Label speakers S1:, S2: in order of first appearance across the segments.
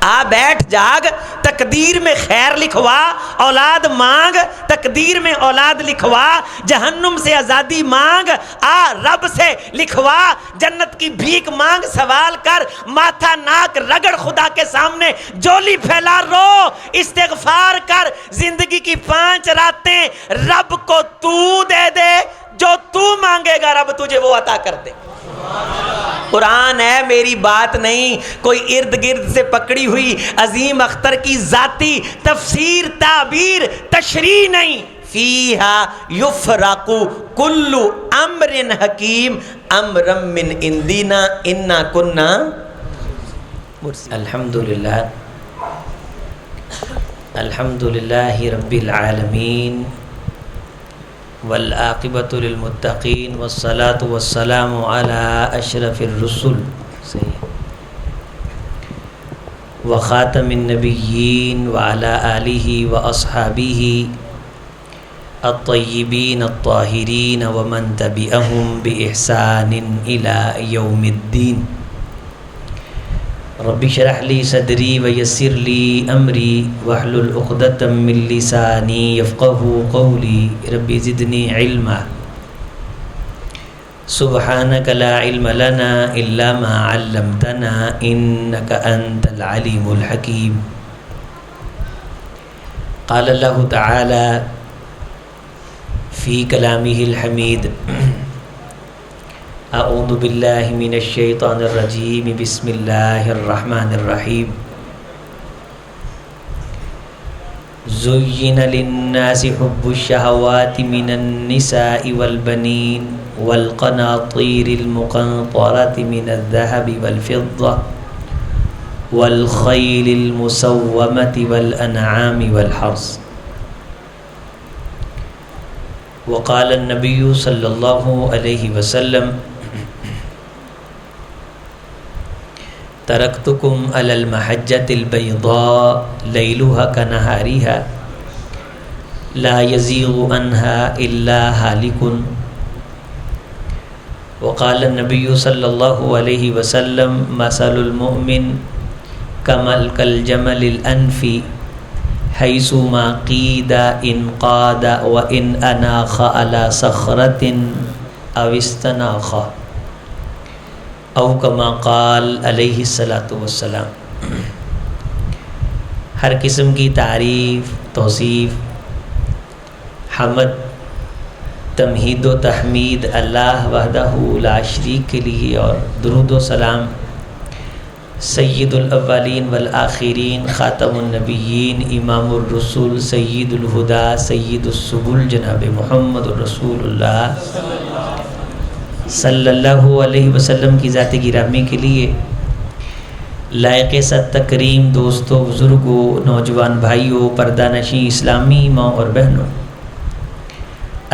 S1: آ بیٹھ جاگ تقدیر میں خیر لکھوا، اولاد مانگ تقدیر میں اولاد لکھوا، جہنم سے آزادی مانگ آ رب سے لکھوا، جنت کی بھیک مانگ سوال کر، ماتھا ناک رگڑ خدا کے سامنے، جولی پھیلا رو، استغفار کر، زندگی کی 5 راتیں رب کو تو دے دے، جو تو مانگے گا رب تجھے وہ عطا کر دے۔ قرآن ہے، میری بات نہیں، کوئی ارد گرد سے پکڑی ہوئی عظیم اختر کی ذاتی تفسیر تعبیر تشریح نہیں۔ فیہا یفرق کل امر حکیم امرا من عندنا انا کنا الحمدللہ رب العالمین والعاقبۃ للمتقین والصلاة والسلام علی اشرف الرسل وخاتم النبیین وعلی آلہ واصحابہ الطیبین الطاہرین ومن تبعہم بإحسان الی یوم الدین۔ رب اشرح لی صدری ویسر لی امری واحلل عقدۃ من لسانی یفقہوا قولی رب زدنی علما سبحانک لا علم لنا الا ما علمتنا انک انت العلیم الحکیم۔ قال اللہ تعالی فی کلامہ الحمید اعوذ باللہ من الشیطان الرجیم بسم اللہ الرحمن الرحیم۔ زین للناس حب الشہوات من النساء والبنین والقناطیر المقنطرة من الذهب والفضة والخیل المسومة والانعام والحرث۔ وقال النبی صلی اللہ علیہ وسلم ترکتکم علی المحجۃ البیضاء لیلها کنہارها لا یزیغ عنها الا ہالک۔ وقال النبی صلی اللہ علیہ وسلم مثل المؤمن کالجمل الانف حیث ما قید انقاد وان اناخ علی صخرۃ او استناخ او کما قال علیہ الصلاۃ والسلام۔ ہر قسم کی تعریف، توصیف، حمد، تمہید و تحمید اللہ وحدہ لا شریک کے لیے، اور درود و سلام سید الاولین والآخرین، خاتم النبیین، امام الرسول، سید الہدا، سید السبل، جناب محمد رسول اللہ صلی اللہ علیہ وسلم کی ذات گرامی کے لیے۔ لائق صد تکریم دوستوں، بزرگوں، نوجوان بھائیوں، پردہ نشین اسلامی ماں اور بہنوں،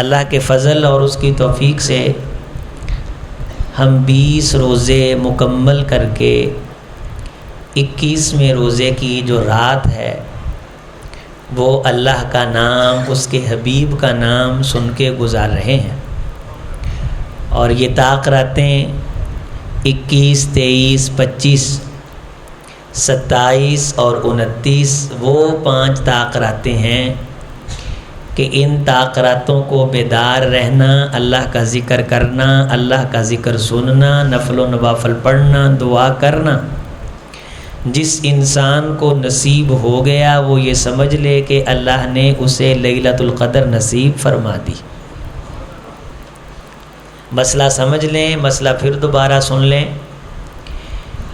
S1: اللہ کے فضل اور اس کی توفیق سے ہم 20 روزے مکمل کر کے 21ویں روزے کی جو رات ہے وہ اللہ کا نام، اس کے حبیب کا نام سن کے گزار رہے ہیں۔ اور یہ طاق راتیں 21، 23، 25، 27 اور 29 وہ 5 طاق راتیں ہیں کہ ان طاق راتوں کو بیدار رہنا، اللہ کا ذکر کرنا، اللہ کا ذکر سننا، نفل و نوافل پڑھنا، دعا کرنا۔ جس انسان کو نصیب ہو گیا وہ یہ سمجھ لے کہ اللہ نے اسے لیلۃ القدر نصیب فرما دی۔ مسئلہ سمجھ لیں، مسئلہ پھر دوبارہ سن لیں۔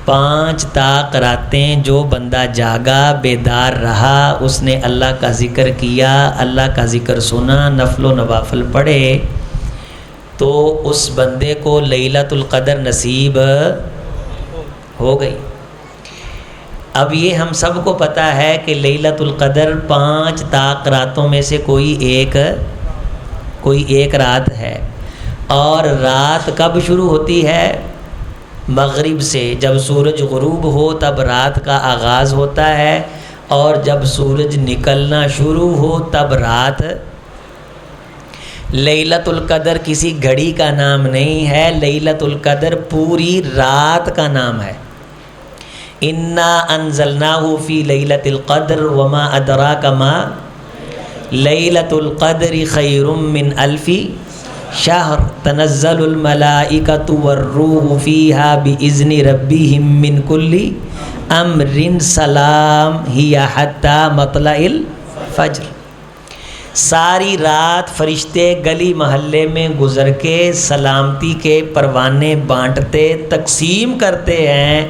S1: 5 طاق راتیں جو بندہ جاگا، بیدار رہا، اس نے اللہ کا ذکر کیا، اللہ کا ذکر سنا، نفل و نوافل پڑھے، تو اس بندے کو لیلۃ القدر نصیب ہو گئی۔ اب یہ ہم سب کو پتہ ہے کہ لیلۃ القدر 5 طاق راتوں میں سے کوئی ایک رات ہے، اور رات کب شروع ہوتی ہے؟ مغرب سے۔ جب سورج غروب ہو تب رات کا آغاز ہوتا ہے، اور جب سورج نکلنا شروع ہو تب رات۔ لیلۃ القدر کسی گھڑی کا نام نہیں ہے، لیلۃ القدر پوری رات کا نام ہے۔ انا انزلناہ فی لیلۃ القدر وما ادراک ما لیلۃ القدر خیر من الف شہر تنزل الملائکۃ والروح فیہا باذن ربہم من کل امر سلام ہی حتی مطلع الفجر۔ ساری رات فرشتے گلی محلے میں گزر کے سلامتی کے پروانے بانٹتے تقسیم کرتے ہیں،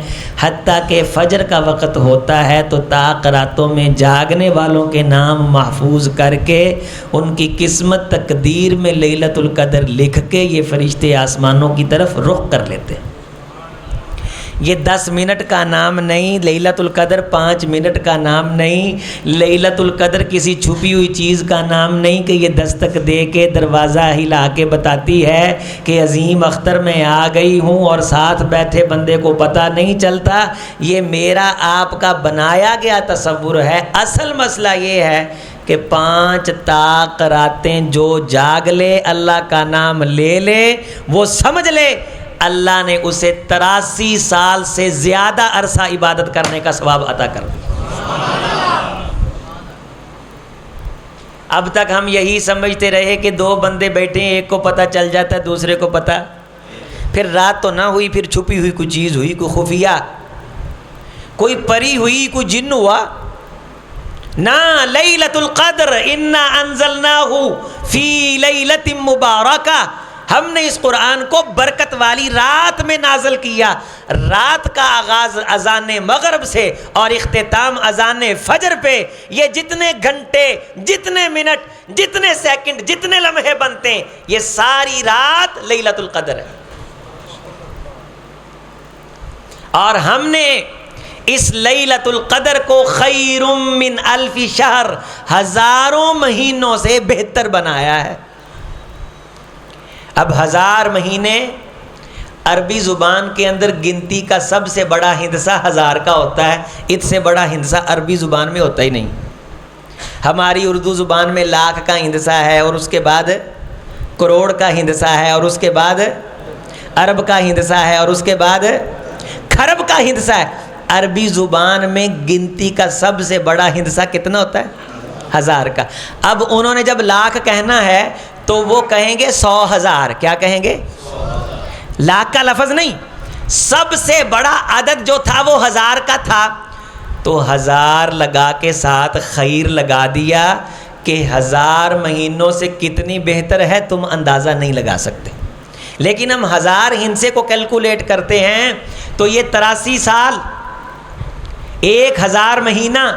S1: حتیٰ کہ فجر کا وقت ہوتا ہے تو طاق راتوں میں جاگنے والوں کے نام محفوظ کر کے ان کی قسمت تقدیر میں لیلۃ القدر لکھ کے یہ فرشتے آسمانوں کی طرف رخ کر لیتے ہیں۔ یہ 10 منٹ کا نام نہیں، لیلۃ القدر 5 منٹ کا نام نہیں، لیلۃ القدر کسی چھپی ہوئی چیز کا نام نہیں کہ یہ دستک دے کے دروازہ ہلا کے بتاتی ہے کہ عظیم اختر میں آ گئی ہوں اور ساتھ بیٹھے بندے کو پتہ نہیں چلتا۔ یہ میرا آپ کا بنایا گیا تصور ہے۔ اصل مسئلہ یہ ہے کہ 5 طاق راتیں جو جاگ لے، اللہ کا نام لے لے، وہ سمجھ لے اللہ نے اسے 83 سال سے زیادہ عرصہ عبادت کرنے کا ثواب عطا کر دیا۔ اب تک ہم یہی سمجھتے رہے کہ 2 بندے بیٹھے ہیں، ایک کو پتہ چل جاتا ہے دوسرے کو پتہ، پھر رات تو نہ ہوئی، پھر چھپی ہوئی کوئی چیز ہوئی، کوئی خفیہ، کوئی پری ہوئی، کوئی جن ہوا۔ نا لیلۃ القدر انا انزلناہ فی لیلۃ مبارکہ، ہم نے اس قرآن کو برکت والی رات میں نازل کیا۔ رات کا آغاز اذان مغرب سے اور اختتام اذان فجر پہ، یہ جتنے گھنٹے، جتنے منٹ، جتنے سیکنڈ، جتنے لمحے بنتے ہیں، یہ ساری رات لیلۃ القدر ہے۔ اور ہم نے اس لیلۃ القدر کو خیر من الف شہر، ہزاروں مہینوں سے بہتر بنایا ہے۔ اب 1000 مہینے عربی زبان کے اندر گنتی کا سب سے بڑا ہندسہ 1000 کا ہوتا ہے، اس سے بڑا ہندسہ عربی زبان میں ہوتا ہی نہیں۔ ہماری اردو زبان میں لاکھ کا ہندسہ ہے، اور اس کے بعد کروڑ کا ہندسہ ہے، اور اس کے بعد ارب کا ہندسہ ہے، اور اس کے بعد کھرب کا ہندسہ ہے۔ عربی زبان میں گنتی کا سب سے بڑا ہندسہ کتنا ہوتا ہے؟ 1000 کا۔ اب انہوں نے جب لاکھ کہنا ہے تو وہ کہیں گے 100,000۔ کیا کہیں گے؟ لاکھ کا لفظ نہیں، سب سے بڑا عدد جو تھا وہ 1000 کا تھا، تو 1000 لگا کے ساتھ خیر لگا دیا کہ 1000 مہینوں سے کتنی بہتر ہے تم اندازہ نہیں لگا سکتے۔ لیکن ہم 1000 ہندسے کو کیلکولیٹ کرتے ہیں تو یہ 83 سال، 1000 مہینہ،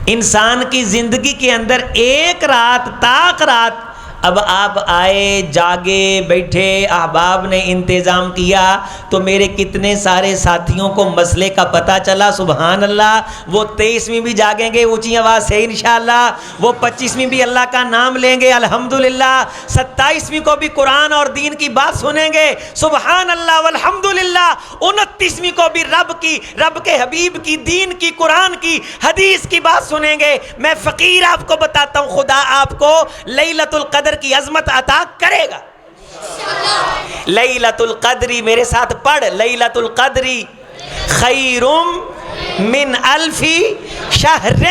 S1: انسان کی زندگی کے اندر ایک رات، طاق رات۔ اب آپ آئے، جاگے، بیٹھے، احباب نے انتظام کیا تو میرے کتنے سارے ساتھیوں کو مسئلے کا پتہ چلا۔ سبحان اللہ، وہ 23ویں بھی جاگیں گے اونچی آواز سے انشاءاللہ، وہ 25ویں بھی اللہ کا نام لیں گے الحمدللہ، 27ویں کو بھی قرآن اور دین کی بات سنیں گے سبحان اللہ والحمدللہ، 29ویں کو بھی رب کے حبیب کی، دین کی، قرآن کی، حدیث کی بات سنیں گے۔ میں فقیر آپ کو بتاتا ہوں، خدا آپ کو لیلۃ القدر کی عظمت عطا کرے گا۔ لیلۃ القدری، میرے ساتھ پڑھ، لیلۃ القدری خیر من الف شہر۔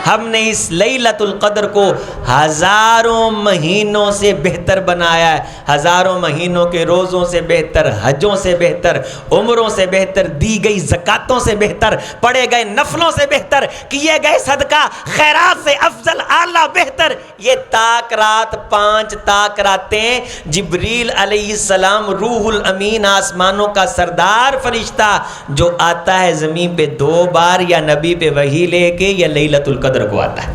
S1: ہم نے اس لیلۃ القدر کو ہزاروں مہینوں سے بہتر بنایا ہے، ہزاروں مہینوں کے روزوں سے بہتر، حجوں سے بہتر، عمروں سے بہتر، دی گئی زکاتوں سے بہتر، پڑھے گئے نفلوں سے بہتر، کیے گئے صدقہ خیرات سے افضل، اعلیٰ، بہتر۔ یہ طاق رات، 5 طاق راتیں، جبریل علیہ السلام روح الامین، آسمانوں کا سردار فرشتہ جو آتا ہے زمین پہ 2 بار، یا نبی پہ وحی لے کے یا لیلۃ القدر کو آتا ہے۔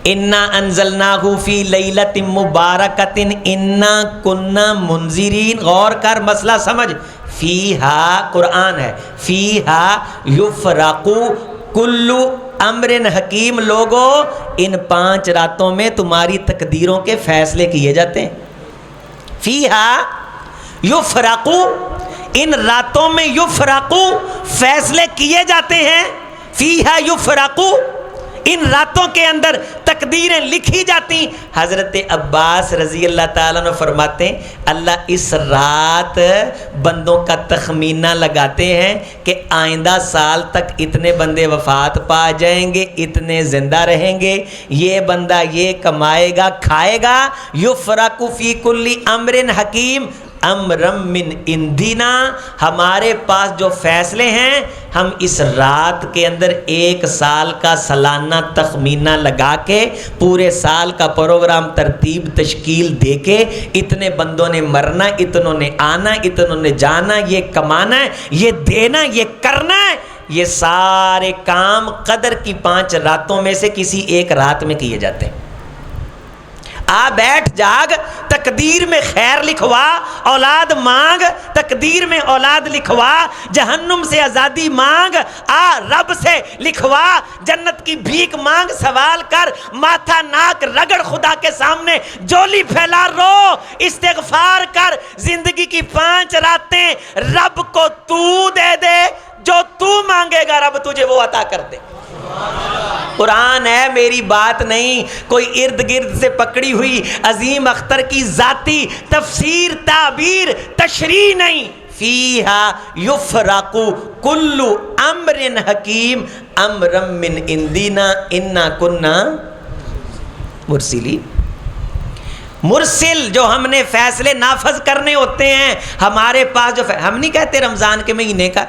S1: انا انزلناہ فی لیلۃ مبارکۃ انا کنا منذرین۔ غور کر، مسئلہ سمجھ، فیہا قرآن ہے، فیہا یفرق کل امر حکیم۔ لوگوں، ان 5 راتوں میں تمہاری تقدیروں کے فیصلے کیے جاتے ہیں۔ فیہا یفرق، ان راتوں میں یفرق، فیصلے کیے جاتے ہیں۔ فیہا یفرق، ان راتوں کے اندر تقدیریں لکھی جاتی. حضرت عباس رضی اللہ تعالیٰ عنہ فرماتے ہیں اللہ اس رات بندوں کا تخمینہ لگاتے ہیں کہ آئندہ سال تک اتنے بندے وفات پا جائیں گے، اتنے زندہ رہیں گے، یہ بندہ یہ کمائے گا کھائے گا. یفرق فی کل امر حکیم امرم من اندینا، ہمارے پاس جو فیصلے ہیں ہم اس رات کے اندر ایک سال کا سالانہ تخمینہ لگا کے پورے سال کا پروگرام ترتیب تشکیل دے کے اتنے بندوں نے مرنا، اتنوں نے آنا، اتنوں نے جانا، یہ کمانا ہے، یہ دینا، یہ کرنا ہے، یہ سارے کام قدر کی 5 راتوں میں سے کسی ایک رات میں کیے جاتے ہیں. آ بیٹھ جاگ، تقدیر میں خیر لکھوا، اولاد مانگ، تقدیر میں اولاد لکھوا، جہنم سے آزادی مانگ، آ رب سے لکھوا، جنت کی بھیک مانگ، سوال کر، ماتھا ناک رگڑ خدا کے سامنے، جولی پھیلا، رو، استغفار کر. زندگی کی 5 راتیں رب کو تو دے دے، جو تو مانگے گا رب تجھے وہ عطا کر دے. قرآن ہے، میری بات نہیں، کوئی ارد گرد سے پکڑی ہوئی عظیم اختر کی ذاتی تفسیر تعبیر تشریح نہیں. فیہا یفرق کل امر حکیم امرم من اندینا انا کننا مرسلین. مرسل جو ہم نے فیصلے نافذ کرنے ہوتے ہیں ہمارے پاس، جو ہم نہیں کہتے رمضان کے مہینے کا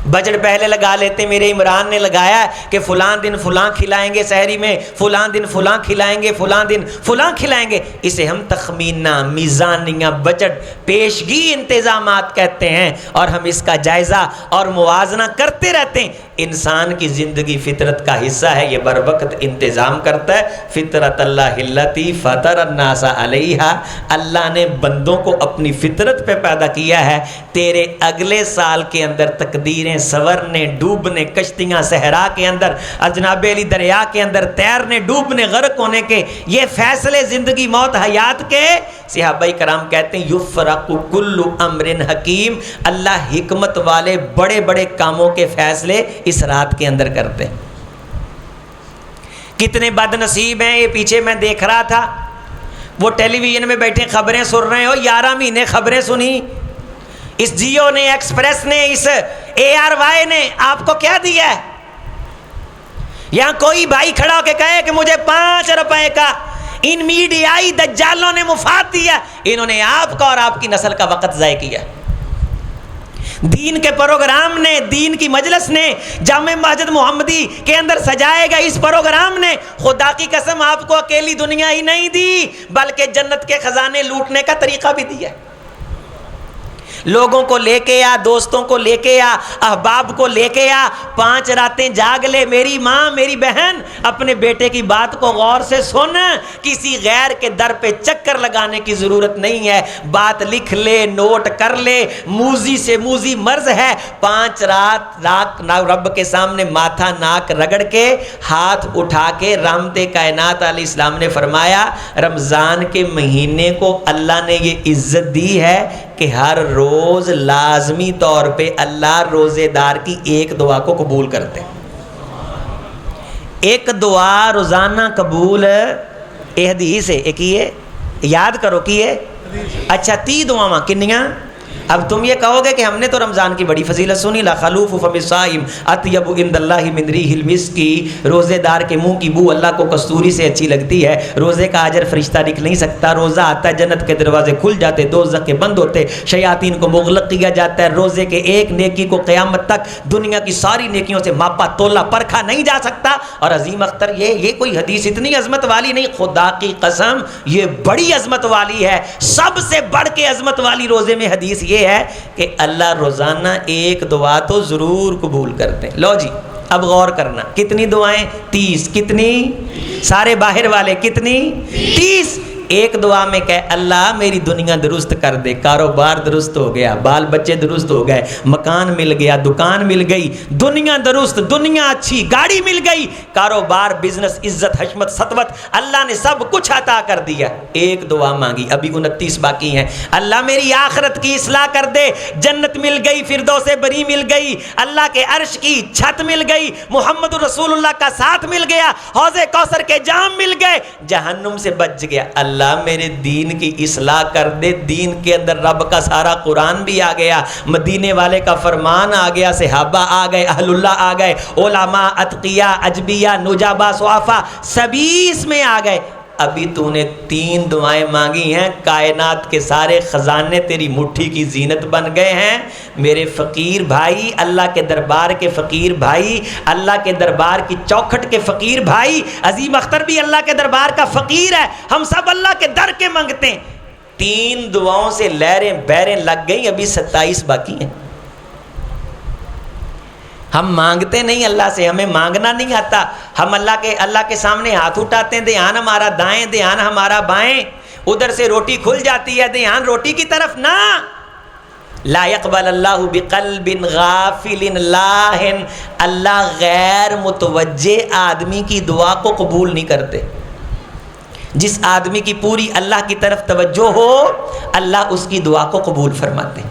S1: بجٹ پہلے لگا لیتے. میرے عمران نے لگایا کہ فلاں دن فلاں کھلائیں گے سحری میں، فلاں دن فلاں کھلائیں گے، فلاں دن فلاں کھلائیں گے. اسے ہم تخمینہ، میزانیہ، بجٹ، پیشگی انتظامات کہتے ہیں، اور ہم اس کا جائزہ اور موازنہ کرتے رہتے ہیں. انسان کی زندگی فطرت کا حصہ ہے، یہ بر وقت انتظام کرتا ہے. فطرت اللہ التی فطر الناس علیہا، اللہ نے بندوں کو اپنی فطرت پہ پیدا کیا ہے. تیرے اگلے سال کے اندر تقدیریں سورنے، ڈوبنے، کشتیاں صحرا کے اندر، جناب علی دریا کے اندر تیرنے، ڈوبنے، غرق ہونے کے، یہ فیصلے زندگی موت حیات کے. صحابہ کرام کہتے ہیں یفرق کل امر حکیم، اللہ حکمت والے بڑے بڑے کاموں کے فیصلے اس رات کے اندر کرتے ہیں. کتنے بد نصیب ہیں. یہ پیچھے میں دیکھ رہا تھا، وہ ٹیلی ویژن میں بیٹھے خبریں سن رہے ہو، 11 مہینے خبریں سنی. اس جیو نے، ایکسپریس نے، اس ARY نے آپ کو کیا دیا ہے؟ یہاں کوئی بھائی کھڑا ہو کے کہے کہ مجھے 5 روپے کا ان میڈیائی دجالوں نے مفاد دیا. انہوں نے آپ کا اور آپ کی نسل کا وقت ضائع کیا. دین کے پروگرام نے، دین کی مجلس نے، جامع مسجد محمدی کے اندر سجائے گا اس پروگرام نے خدا کی قسم آپ کو اکیلی دنیا ہی نہیں دی بلکہ جنت کے خزانے لوٹنے کا طریقہ بھی دیا. لوگوں کو لے کے آ، دوستوں کو لے کے آ، احباب کو لے کے آ، 5 راتیں جاگ لے. میری ماں، میری بہن، اپنے بیٹے کی بات کو غور سے سن. کسی غیر کے در پہ چکر لگانے کی ضرورت نہیں ہے. بات لکھ لے، نوٹ کر لے. موذی سے موذی مرض ہے. 5 رات رب کے سامنے ماتھا ناک رگڑ کے، ہاتھ اٹھا کے. رحمت کائنات علیہ السلام نے فرمایا رمضان کے مہینے کو اللہ نے یہ عزت دی ہے کہ ہر روز لازمی طور پہ اللہ روزے دار کی ایک دعا کو قبول کرتے ہیں. ایک دعا روزانہ قبول. یہ حدیث ہے، ایک یہ یاد کرو کی ہے. اچھا 30 دعاواں کنیاں؟ اب تم یہ کہو گے کہ ہم نے تو رمضان کی بڑی فضیلت سنی. لا خلوف فم الصائم اطیب عند اللہ من ریح المسک، روزے دار کے منہ کی بو اللہ کو کستوری سے اچھی لگتی ہے. روزے کا اجر فرشتہ لکھ نہیں سکتا. روزہ آتا ہے جنت کے دروازے کھل جاتے، دوزخ کے بند ہوتے، شیاطین کو مغلق کیا جاتا ہے. روزے کے ایک نیکی کو قیامت تک دنیا کی ساری نیکیوں سے ماپا تولا پرکھا نہیں جا سکتا. اور عظیم اختر یہ کوئی حدیث اتنی عظمت والی نہیں، خدا کی قسم یہ بڑی عظمت والی ہے. سب سے بڑھ کے عظمت والی روزے میں حدیث یہ ہے کہ اللہ روزانہ ایک دعا تو ضرور قبول کرتے ہیں. لو جی اب غور کرنا، کتنی دعائیں؟ 30. کتنی؟ سارے باہر والے کتنی؟ 30. ایک دعا میں کہ اللہ میری دنیا درست کر دے، کاروبار درست ہو گیا، بال بچے درست ہو گئے، مکان مل گیا، دکان مل گئی، دنیا درست، دنیا اچھی، گاڑی مل گئی، کاروبار، بزنس، عزت، حشمت، سطوت، اللہ نے سب کچھ عطا کر دیا۔ ایک دعا مانگی، ابھی 29 باقی ہیں۔ اللہ میری آخرت کی اصلاح کر دے، جنت مل گئی، فردوس بری مل گئی، اللہ کے عرش کی چھت مل گئی، محمد رسول اللہ کا ساتھ مل گیا، حوض کوثر کے جام مل گئے، جہنم سے بچ گیا۔ اللہ میرے دین کی اصلاح کر دے، دین کے اندر رب کا سارا قرآن بھی آ گیا، مدینے والے کا فرمان آ گیا، صحابہ آ گئے، اہل اللہ آ گئے، علماء، اتقیاء، اجبیاء، نجابہ، صوافہ، سبھی اس میں آ گئے۔ ابھی تو نے 3 دعائیں مانگی ہیں، کائنات کے سارے خزانے تیری مٹھی کی زینت بن گئے ہیں۔ میرے فقیر بھائی، اللہ کے دربار کے فقیر بھائی، اللہ کے دربار کی چوکھٹ کے فقیر بھائی، عظیم اختر بھی اللہ کے دربار کا فقیر ہے، ہم سب اللہ کے در کے مانگتے ہیں۔ 3 دعاؤں سے لہریں بیریں لگ گئی، ابھی 27 باقی ہیں۔ ہم مانگتے نہیں اللہ سے، ہمیں مانگنا نہیں آتا، ہم اللہ کے سامنے ہاتھ اٹھاتے ہیں، دھیان ہمارا دائیں، دھیان ہمارا بائیں، ادھر سے روٹی کھل جاتی ہے، دھیان روٹی کی طرف نہ۔ لا يقبل اللہ بقلب غافل لاہن، اللہ غیر متوجہ آدمی کی دعا کو قبول نہیں کرتے۔ جس آدمی کی پوری اللہ کی طرف توجہ ہو، اللہ اس کی دعا کو قبول فرماتے ہیں۔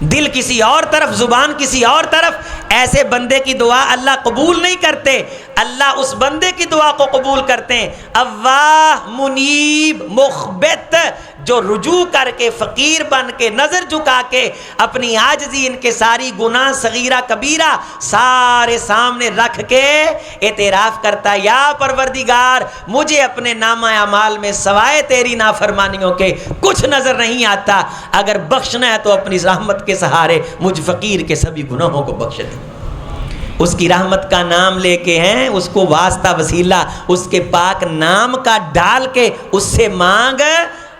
S1: دل کسی اور طرف، زبان کسی اور طرف، ایسے بندے کی دعا اللہ قبول نہیں کرتے۔ اللہ اس بندے کی دعا کو قبول کرتے ہیں، اواہ، منیب، مخبت، جو رجوع کر کے، فقیر بن کے، نظر جھکا کے، اپنی عاجزی، ان کے ساری گناہ صغیرہ کبیرہ سارے سامنے رکھ کے اعتراف کرتا ہے، یا پروردگار مجھے اپنے نامہ اعمال میں سوائے تیری نافرمانیوں کے کچھ نظر نہیں آتا، اگر بخشنا ہے تو اپنی رحمت کے سہارے مجھ فقیر کے سبھی گناہوں کو بخش دے۔ اس کی رحمت کا نام لے کے ہیں، اس کو واسطہ وسیلہ اس کے پاک نام کا ڈال کے اس سے مانگ۔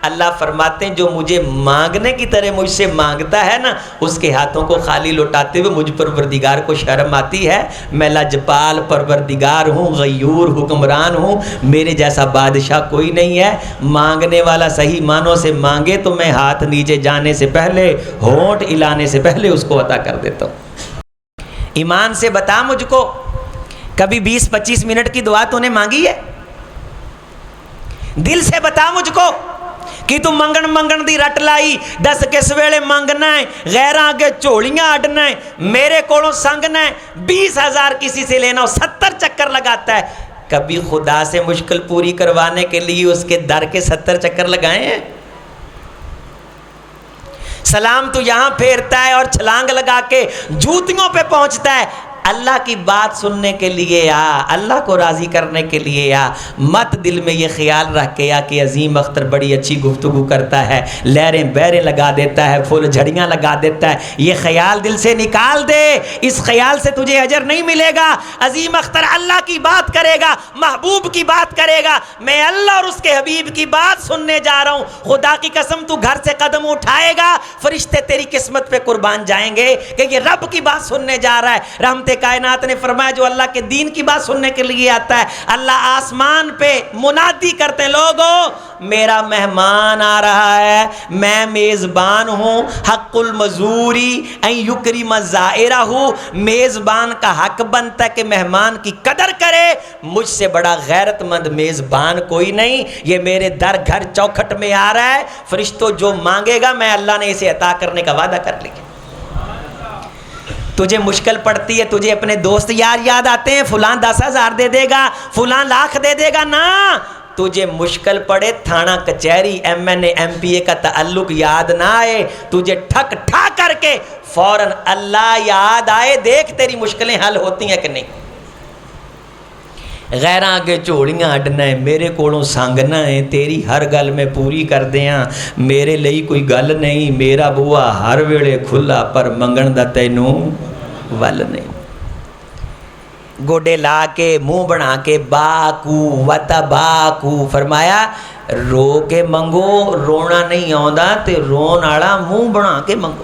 S1: اللہ فرماتے ہیں جو مجھے مانگنے کی طرح مجھ سے مانگتا ہے نا، اس کے ہاتھوں کو خالی لوٹاتے ہوئے مجھ پروردگار کو شرم آتی ہے۔ میں لاجپال پروردگار ہوں، غیور حکمران ہوں، میرے جیسا بادشاہ کوئی نہیں ہے۔ مانگنے والا صحیح معنوں سے مانگے تو میں ہاتھ نیچے جانے سے پہلے، ہونٹ ہلانے سے پہلے اس کو عطا کر دیتا ہوں۔ ایمان سے بتا مجھ کو، کبھی 20-25 منٹ کی دعا تو نے مانگی ہے؟ دل سے بتا مجھ کو کہ تو منگن دی رٹ لائی، 10 کے سویلے مانگنا ہے، غیرہ آگے چوڑیاں اڈنا ہے، میرے کولوں سنگنا ہے، 20,000 کسی سے لینا ہو، 70 چکر لگاتا ہے۔ کبھی خدا سے مشکل پوری کروانے کے لیے اس کے در کے 70 چکر لگائے ہیں؟ سلام تو یہاں پھیرتا ہے اور چھلانگ لگا کے جوتیوں پہ پہنچتا ہے۔ اللہ کی بات سننے کے لیے آ، اللہ کو راضی کرنے کے لیے آ، مت دل میں یہ خیال رکھ کے آ کہ عظیم اختر بڑی اچھی گفتگو کرتا ہے، لہریں بیریں لگا دیتا ہے، پھول جھڑیاں لگا دیتا ہے، یہ خیال دل سے نکال دے، اس خیال سے تجھے اجر نہیں ملے گا۔ عظیم اختر اللہ کی بات کرے گا، محبوب کی بات کرے گا، میں اللہ اور اس کے حبیب کی بات سننے جا رہا ہوں، خدا کی قسم تو گھر سے قدم اٹھائے گا، فرشتے تیری قسمت پہ قربان جائیں گے کہ یہ رب کی بات سننے جا رہا ہے۔ رحمت کائنات نے فرمایا جو اللہ کے دین کی بات سننے کے لیے آتا ہے، اللہ آسمان پہ منادی کرتے ہیں، لوگوں میرا مہمان آ رہا ہے، میں میزبان ہوں، حق المزوری ان یکرم زائرہ، میزبان کا حق بنتا ہے کہ مہمان کی قدر کرے، مجھ سے بڑا غیرت مند میزبان کوئی نہیں، یہ میرے در گھر چوکھٹ میں آ رہا ہے، فرشتوں جو مانگے گا میں اللہ نے اسے عطا کرنے کا وعدہ کر لیا۔ تجھے مشکل پڑتی ہے، تجھے اپنے دوست یار یاد آتے ہیں، فلاں 10,000 دے دے گا، فلاں لاکھ دے دے گا، نہ تجھے مشکل پڑے، تھانہ کچہری MNA MPA کا تعلق یاد نہ آئے، تجھے ٹھک ٹھا کر کے فوراً اللہ یاد آئے، دیکھ تیری مشکلیں حل ہوتی ہیں کہ نہیں۔ غیراں کے چوڑیاں اڈنا ہے، میرے کولوں سانگنا ہے، تیری ہر گل میں پوری کر دیاں، میرے لئی کوئی گل نہیں، میرا بوا ہر ویلے کھلا پر منگن دا تینوں ول نہیں۔ گوڈے لا کے منہ بنا کے باکو وتباکو، فرمایا رو کے منگو، رونا نہیں آندا تے رون آڑا منہ بنا کے منگو۔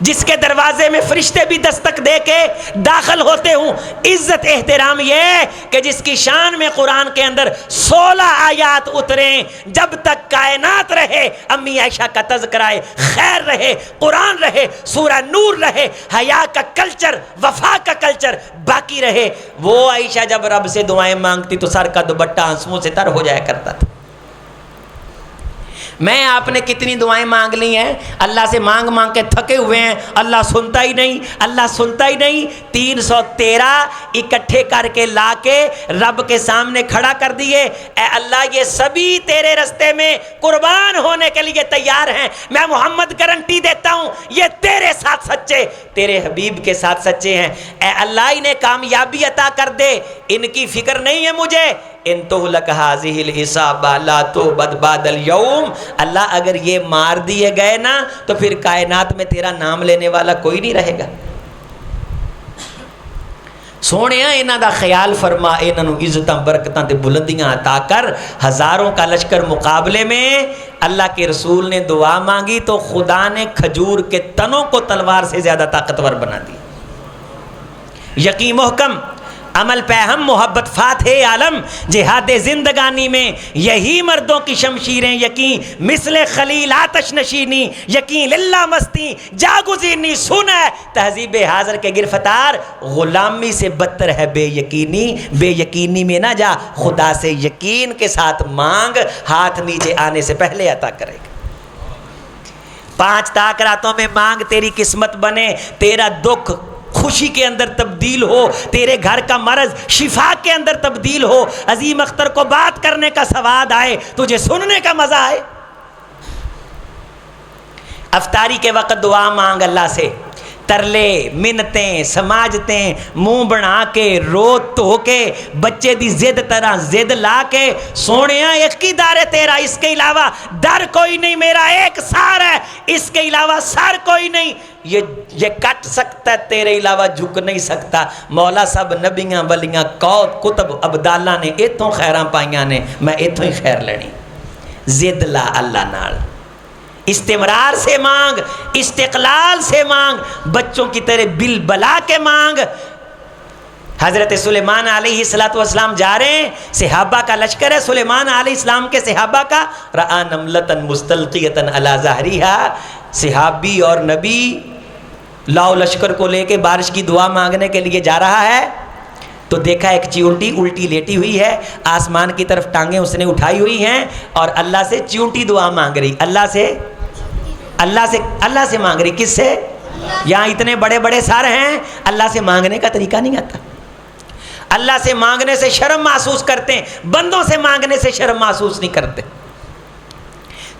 S1: جس کے دروازے میں فرشتے بھی دستک دے کے داخل ہوتے ہوں. عزت احترام یہ کہ جس کی شان میں قرآن کے اندر 16 آیات اتریں. جب تک کائنات رہے امی عائشہ کا تذکرہ خیر رہے, قرآن رہے, سورہ نور رہے, حیا کا کلچر, وفا کا کلچر باقی رہے. وہ عائشہ جب رب سے دعائیں مانگتی تو سر کا دوپٹہ آنسوؤں سے تر ہو جایا کرتا تھا. میں آپ نے کتنی دعائیں مانگ لی ہیں, اللہ سے مانگ مانگ کے تھکے ہوئے ہیں, اللہ سنتا ہی نہیں, اللہ سنتا ہی نہیں. 313 اکٹھے کر کے لا کے رب کے سامنے کھڑا کر دیے. اے اللہ یہ سبھی تیرے رستے میں قربان ہونے کے لیے تیار ہیں. میں محمد گارنٹی دیتا ہوں یہ تیرے ساتھ سچے, تیرے حبیب کے ساتھ سچے ہیں. اے اللہ انہیں کامیابی عطا کر دے, ان کی فکر نہیں ہے مجھے. ان تہلک ھذہ العصابہ لا تعبد بعد اليوم. اللہ اگر یہ مار دیے گئے نا تو پھر کائنات میں تیرا نام لینے والا کوئی نہیں رہے گا. سونیا انہاں دا خیال فرما, انہاں نوں عزتاں برکتاں تے بلندیاں عطا کر. ہزاروں کا لشکر مقابلے میں اللہ کے رسول نے دعا مانگی تو خدا نے کھجور کے تنوں کو تلوار سے زیادہ طاقتور بنا دی. یقین محکم, عمل پہم, محبت فاتح عالم, جہاد زندگانی میں یہی مردوں کی شمشیریں. یقین مثل خلیل آتش نشینی, یقین للہ مستی جاگزینی. سنا تہذیب حاضر کے گرفتار, غلامی سے بدتر ہے بے یقینی. بے یقینی میں نہ جا, خدا سے یقین کے ساتھ مانگ, ہاتھ نیچے آنے سے پہلے عطا کرے گا. 5 تاکراتوں میں مانگ, تیری قسمت بنے, تیرا دکھ خوشی کے اندر تبدیل ہو, تیرے گھر کا مرض شفا کے اندر تبدیل ہو. عظیم اختر کو بات کرنے کا سواد آئے, تجھے سننے کا مزہ آئے. افطاری کے وقت دعا مانگ اللہ سے, ترلے منتیں سماجتیں منہ بنا کے رو تو کے بچے دی زد طرح زد لا کے. سونیا ایک ہی در ہے تیرا, اس کے علاوہ در کوئی نہیں. میرا ایک سار ہے, اس کے علاوہ سار کوئی نہیں. یہ کٹ سکتا ہے, تیرے علاوہ جھک نہیں سکتا. مولا صاحب نبیاں ولیاں قوت کتب ابدالاں نے اتوں خیراں پائیاں نے, میں اتوں ہی خیر لینی. زد لا اللہ نال, استمرار سے مانگ, استقلال سے مانگ, بچوں کی طرح بل بلا کے مانگ. حضرت سلیمان علیہ السلام جا رہے ہیں, صحابہ کا لشکر ہے. سلیمان علیہ السلام کے صحابہ کا رآ نملۃ مستلقیۃ علی ظہرہا. صحابی اور نبی لاؤ لشکر کو لے کے بارش کی دعا مانگنے کے لیے جا رہا ہے تو دیکھا ایک چیونٹی الٹی لیٹی ہوئی ہے, آسمان کی طرف ٹانگیں اس نے اٹھائی ہوئی ہیں اور اللہ سے چیونٹی دعا مانگ رہی. اللہ سے مانگ رہی. کس سے؟ یہاں اتنے بڑے بڑے سار ہیں, اللہ سے مانگنے کا طریقہ نہیں آتا. اللہ سے مانگنے سے شرم محسوس کرتے ہیں, بندوں سے مانگنے سے شرم محسوس نہیں کرتے.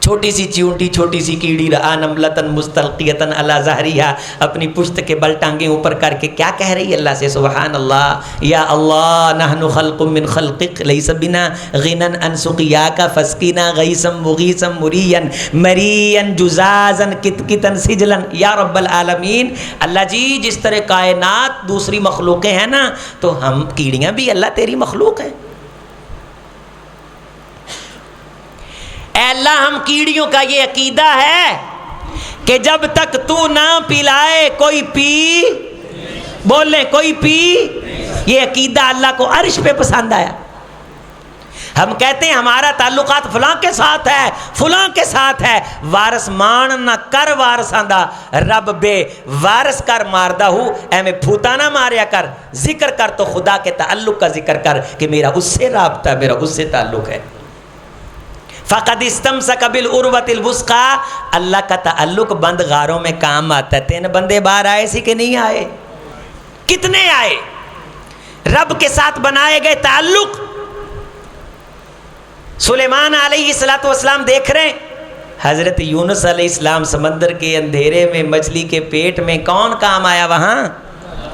S1: چھوٹی سی چیونٹی, چھوٹی سی کیڑی, رآ نملۃ مستلقیۃ علی ظہرہا, اپنی پشت کے بل ٹانگیں اوپر کر کے کیا کہہ رہی ہے اللہ سے؟ سبحان اللہ, یا اللہ نحن خلق من خلقک لیس بنا غنى عن سقیاک فاسقنا غیثا مغیثا مریا مریا جزازا کتکتا سجلا. یا رب العالمین, اللہ جی جس طرح کائنات دوسری مخلوقیں ہیں نا, تو ہم کیڑیاں بھی اللہ تیری مخلوق ہیں. اے اللہ ہم کیڑیوں کا یہ عقیدہ ہے کہ جب تک تو نہ پلائے کوئی پی, بولیں کوئی پی. یہ عقیدہ اللہ کو عرش پہ پسند آیا. ہم کہتے ہیں ہمارا تعلقات فلاں کے ساتھ ہے, فلاں کے ساتھ ہے. وارث مان نہ کر وارثاں دا, رب بے وارث کر ماردہ ہو. اے میں پھوتا نہ ماریا کر, ذکر کر تو خدا کے تعلق کا ذکر کر کہ میرا اس سے رابطہ, میرا اس سے تعلق ہے. فقد استمسک بالعروۃ الوثقی, اللہ کا تعلق بند غاروں میں کام آتا ہے. 3 بندے باہر آئے سی کہ نہیں آئے؟ کتنے آئے؟ رب کے ساتھ بنائے گئے تعلق. سلیمان علیہ السلام دیکھ رہے ہیں, حضرت یونس علیہ السلام سمندر کے اندھیرے میں مچھلی کے پیٹ میں کون کام آیا وہاں؟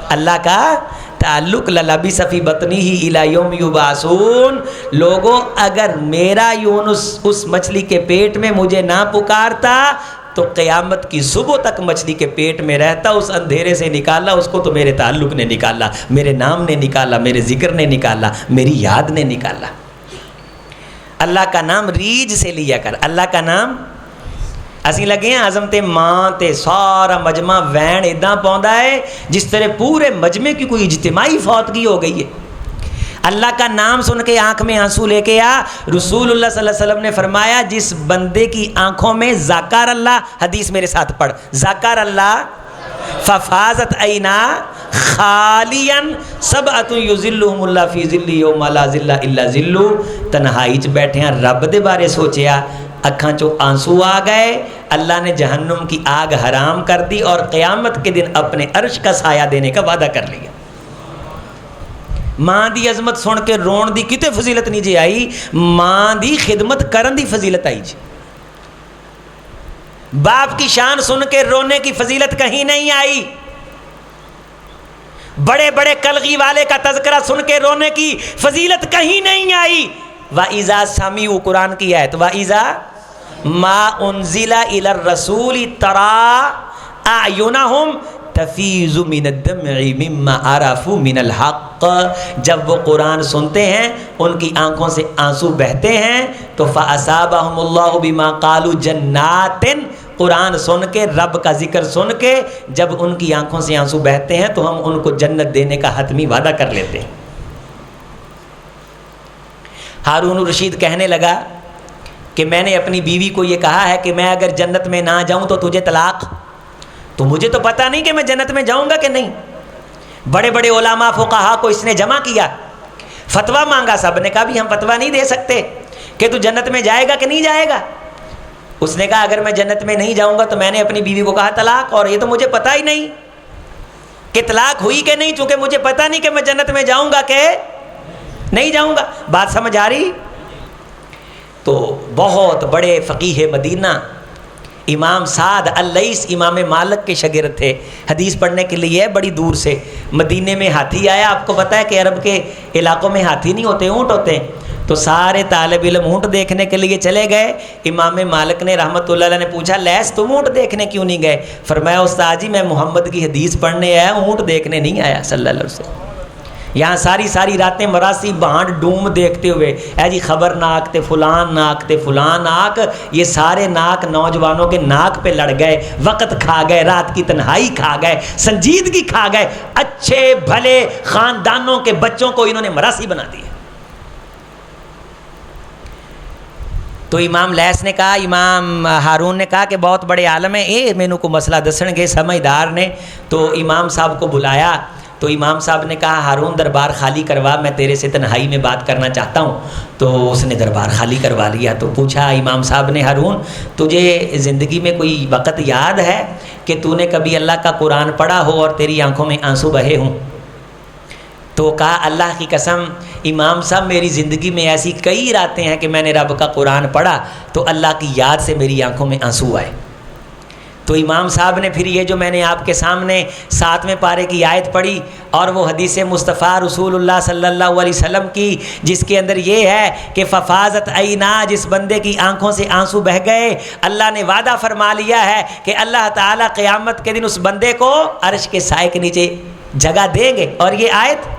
S1: اللہ کا تعلق. للبث فی بطنہ الی یوم یبعثون. لوگوں اگر میرا یونس اس مچھلی کے پیٹ میں مجھے نہ پکارتا تو قیامت کی صبح تک مچھلی کے پیٹ میں رہتا. اس اندھیرے سے نکالا اس کو تو میرے تعلق نے نکالا, میرے نام نے نکالا, میرے ذکر نے نکالا, میری یاد نے نکالا. اللہ کا نام ریج سے لیا کر, اللہ کا نام اسی لگے ہیں عظمت ماں تے سارا مجمع وین ادا پاؤندا ہے جس طرح پورے مجمع کی کوئی اجتماعی فوتگی ہو گئی ہے۔ اللہ کا نام سن کے آنکھ میں آنسو لے کے آ۔ رسول اللہ صلی اللہ علیہ وسلم نے فرمایا جس بندے کی آنکھوں میں ذکر اللہ، حدیث میرے ساتھ پڑھ، ذکر اللہ ففازت عینا خالیا سبعۃ یظلھم اللہ فی ظل یوم لا ظل الا ظلہ، تنہائی چ بیٹھے ہیں رب دے بارے سوچیا، اکھاں چوں آنسو آ گئے، اللہ نے جہنم کی آگ حرام کر دی اور قیامت کے دن اپنے عرش کا سایہ دینے کا وعدہ کر لیا۔ ماں دی عظمت سن کے رون دی کتے فضیلت نہیں جی آئی، ماں دی خدمت کرن دی فضیلت آئی جی۔ باپ کی شان سن کے رونے کی فضیلت کہیں نہیں آئی، بڑے بڑے کلغی والے کا تذکرہ سن کے رونے کی فضیلت کہیں نہیں آئی۔ وَإِذَا سَمِعُوا قرآن کی آیت وَإِذَا مَا أُنزِلَ إِلَى الرَّسُولِ تَرَى أَعْيُنَهُمْ تفیض من الدمع مما عرفوا من الحق، جب وہ قرآن سنتے ہیں ان کی آنکھوں سے آنسو بہتے ہیں تو فَأَصَابَهُمُ اللَّهُ بِمَا قَالُوا جَنَّاتٍ، قرآن سن کے رب کا ذکر سن کے جب ان کی آنکھوں سے آنسو بہتے ہیں تو ہم ان کو جنت دینے کا حتمی وعدہ کر لیتے ہیں۔ ہارون الرشید کہنے لگا کہ میں نے اپنی بیوی کو یہ کہا ہے کہ میں اگر جنت میں نہ جاؤں تو تجھے طلاق، تو مجھے تو پتہ نہیں کہ میں جنت میں جاؤں گا کہ نہیں۔ بڑے بڑے علماء فقہا کو اس نے جمع کیا، فتویٰ مانگا، سب نے کہا بھی ہم فتویٰ نہیں دے سکتے کہ تو جنت میں جائے گا کہ نہیں جائے گا۔ اس نے کہا اگر میں جنت میں نہیں جاؤں گا تو میں نے اپنی بیوی کو کہا طلاق، اور یہ تو مجھے پتہ ہی نہیں کہ طلاق ہوئی کہ نہیں، چونکہ مجھے پتہ نہیں کہ میں جنت میں جاؤں گا کہ نہیں جاؤں گا۔ بات سمجھ آ رہی؟ تو بہت بڑے فقیہ مدینہ امام سعد اللیث امام مالک کے شاگرد تھے، حدیث پڑھنے کے لیے بڑی دور سے مدینے میں ہاتھی آیا۔ آپ کو پتہ ہے کہ عرب کے علاقوں میں ہاتھی نہیں ہوتے، اونٹ ہوتے ہیں، تو سارے طالب علم اونٹ دیکھنے کے لیے چلے گئے۔ امام مالک نے رحمۃ اللہ علیہ نے پوچھا لیث تم اونٹ دیکھنے کیوں نہیں گئے؟ فرمایا استاد جی میں محمد کی حدیث پڑھنے آیا، اونٹ دیکھنے نہیں آیا صلی اللہ علیہ وسلم۔ یہاں ساری راتیں مراسی بانڈ ڈوم دیکھتے ہوئے اے جی خبر ناک تے فلان ناک تے فلان ناک، یہ سارے ناک نوجوانوں کے ناک پہ لڑ گئے، وقت کھا گئے، رات کی تنہائی کھا گئے، سنجیدگی کھا گئے، اچھے بھلے خاندانوں کے بچوں کو انہوں نے مراسی بنا دیا۔ تو امام لیث نے کہا، امام ہارون نے کہا کہ بہت بڑے عالم ہیں، اے مینوں کو مسئلہ دسن گے سمجھدار نے۔ تو امام صاحب کو بلایا تو امام صاحب نے کہا ہارون دربار خالی کروا، میں تیرے سے تنہائی میں بات کرنا چاہتا ہوں۔ تو اس نے دربار خالی کروا لیا۔ تو پوچھا امام صاحب نے ہارون تجھے زندگی میں کوئی وقت یاد ہے کہ تو نے کبھی اللہ کا قرآن پڑھا ہو اور تیری آنکھوں میں آنسو بہے ہوں؟ تو کہا اللہ کی قسم امام صاحب میری زندگی میں ایسی کئی راتیں ہیں کہ میں نے رب کا قرآن پڑھا تو اللہ کی یاد سے میری آنکھوں میں آنسو آئے۔ تو امام صاحب نے پھر یہ جو میں نے آپ کے سامنے 7ویں پارے کی آیت پڑھی اور وہ حدیث مصطفیٰ رسول اللہ صلی اللہ علیہ وسلم کی جس کے اندر یہ ہے کہ ففازت عینا، جس بندے کی آنکھوں سے آنسو بہ گئے اللہ نے وعدہ فرما لیا ہے کہ اللہ تعالیٰ قیامت کے دن اس بندے کو عرش کے سائے کے نیچے جگہ دیں گے۔ اور یہ آیت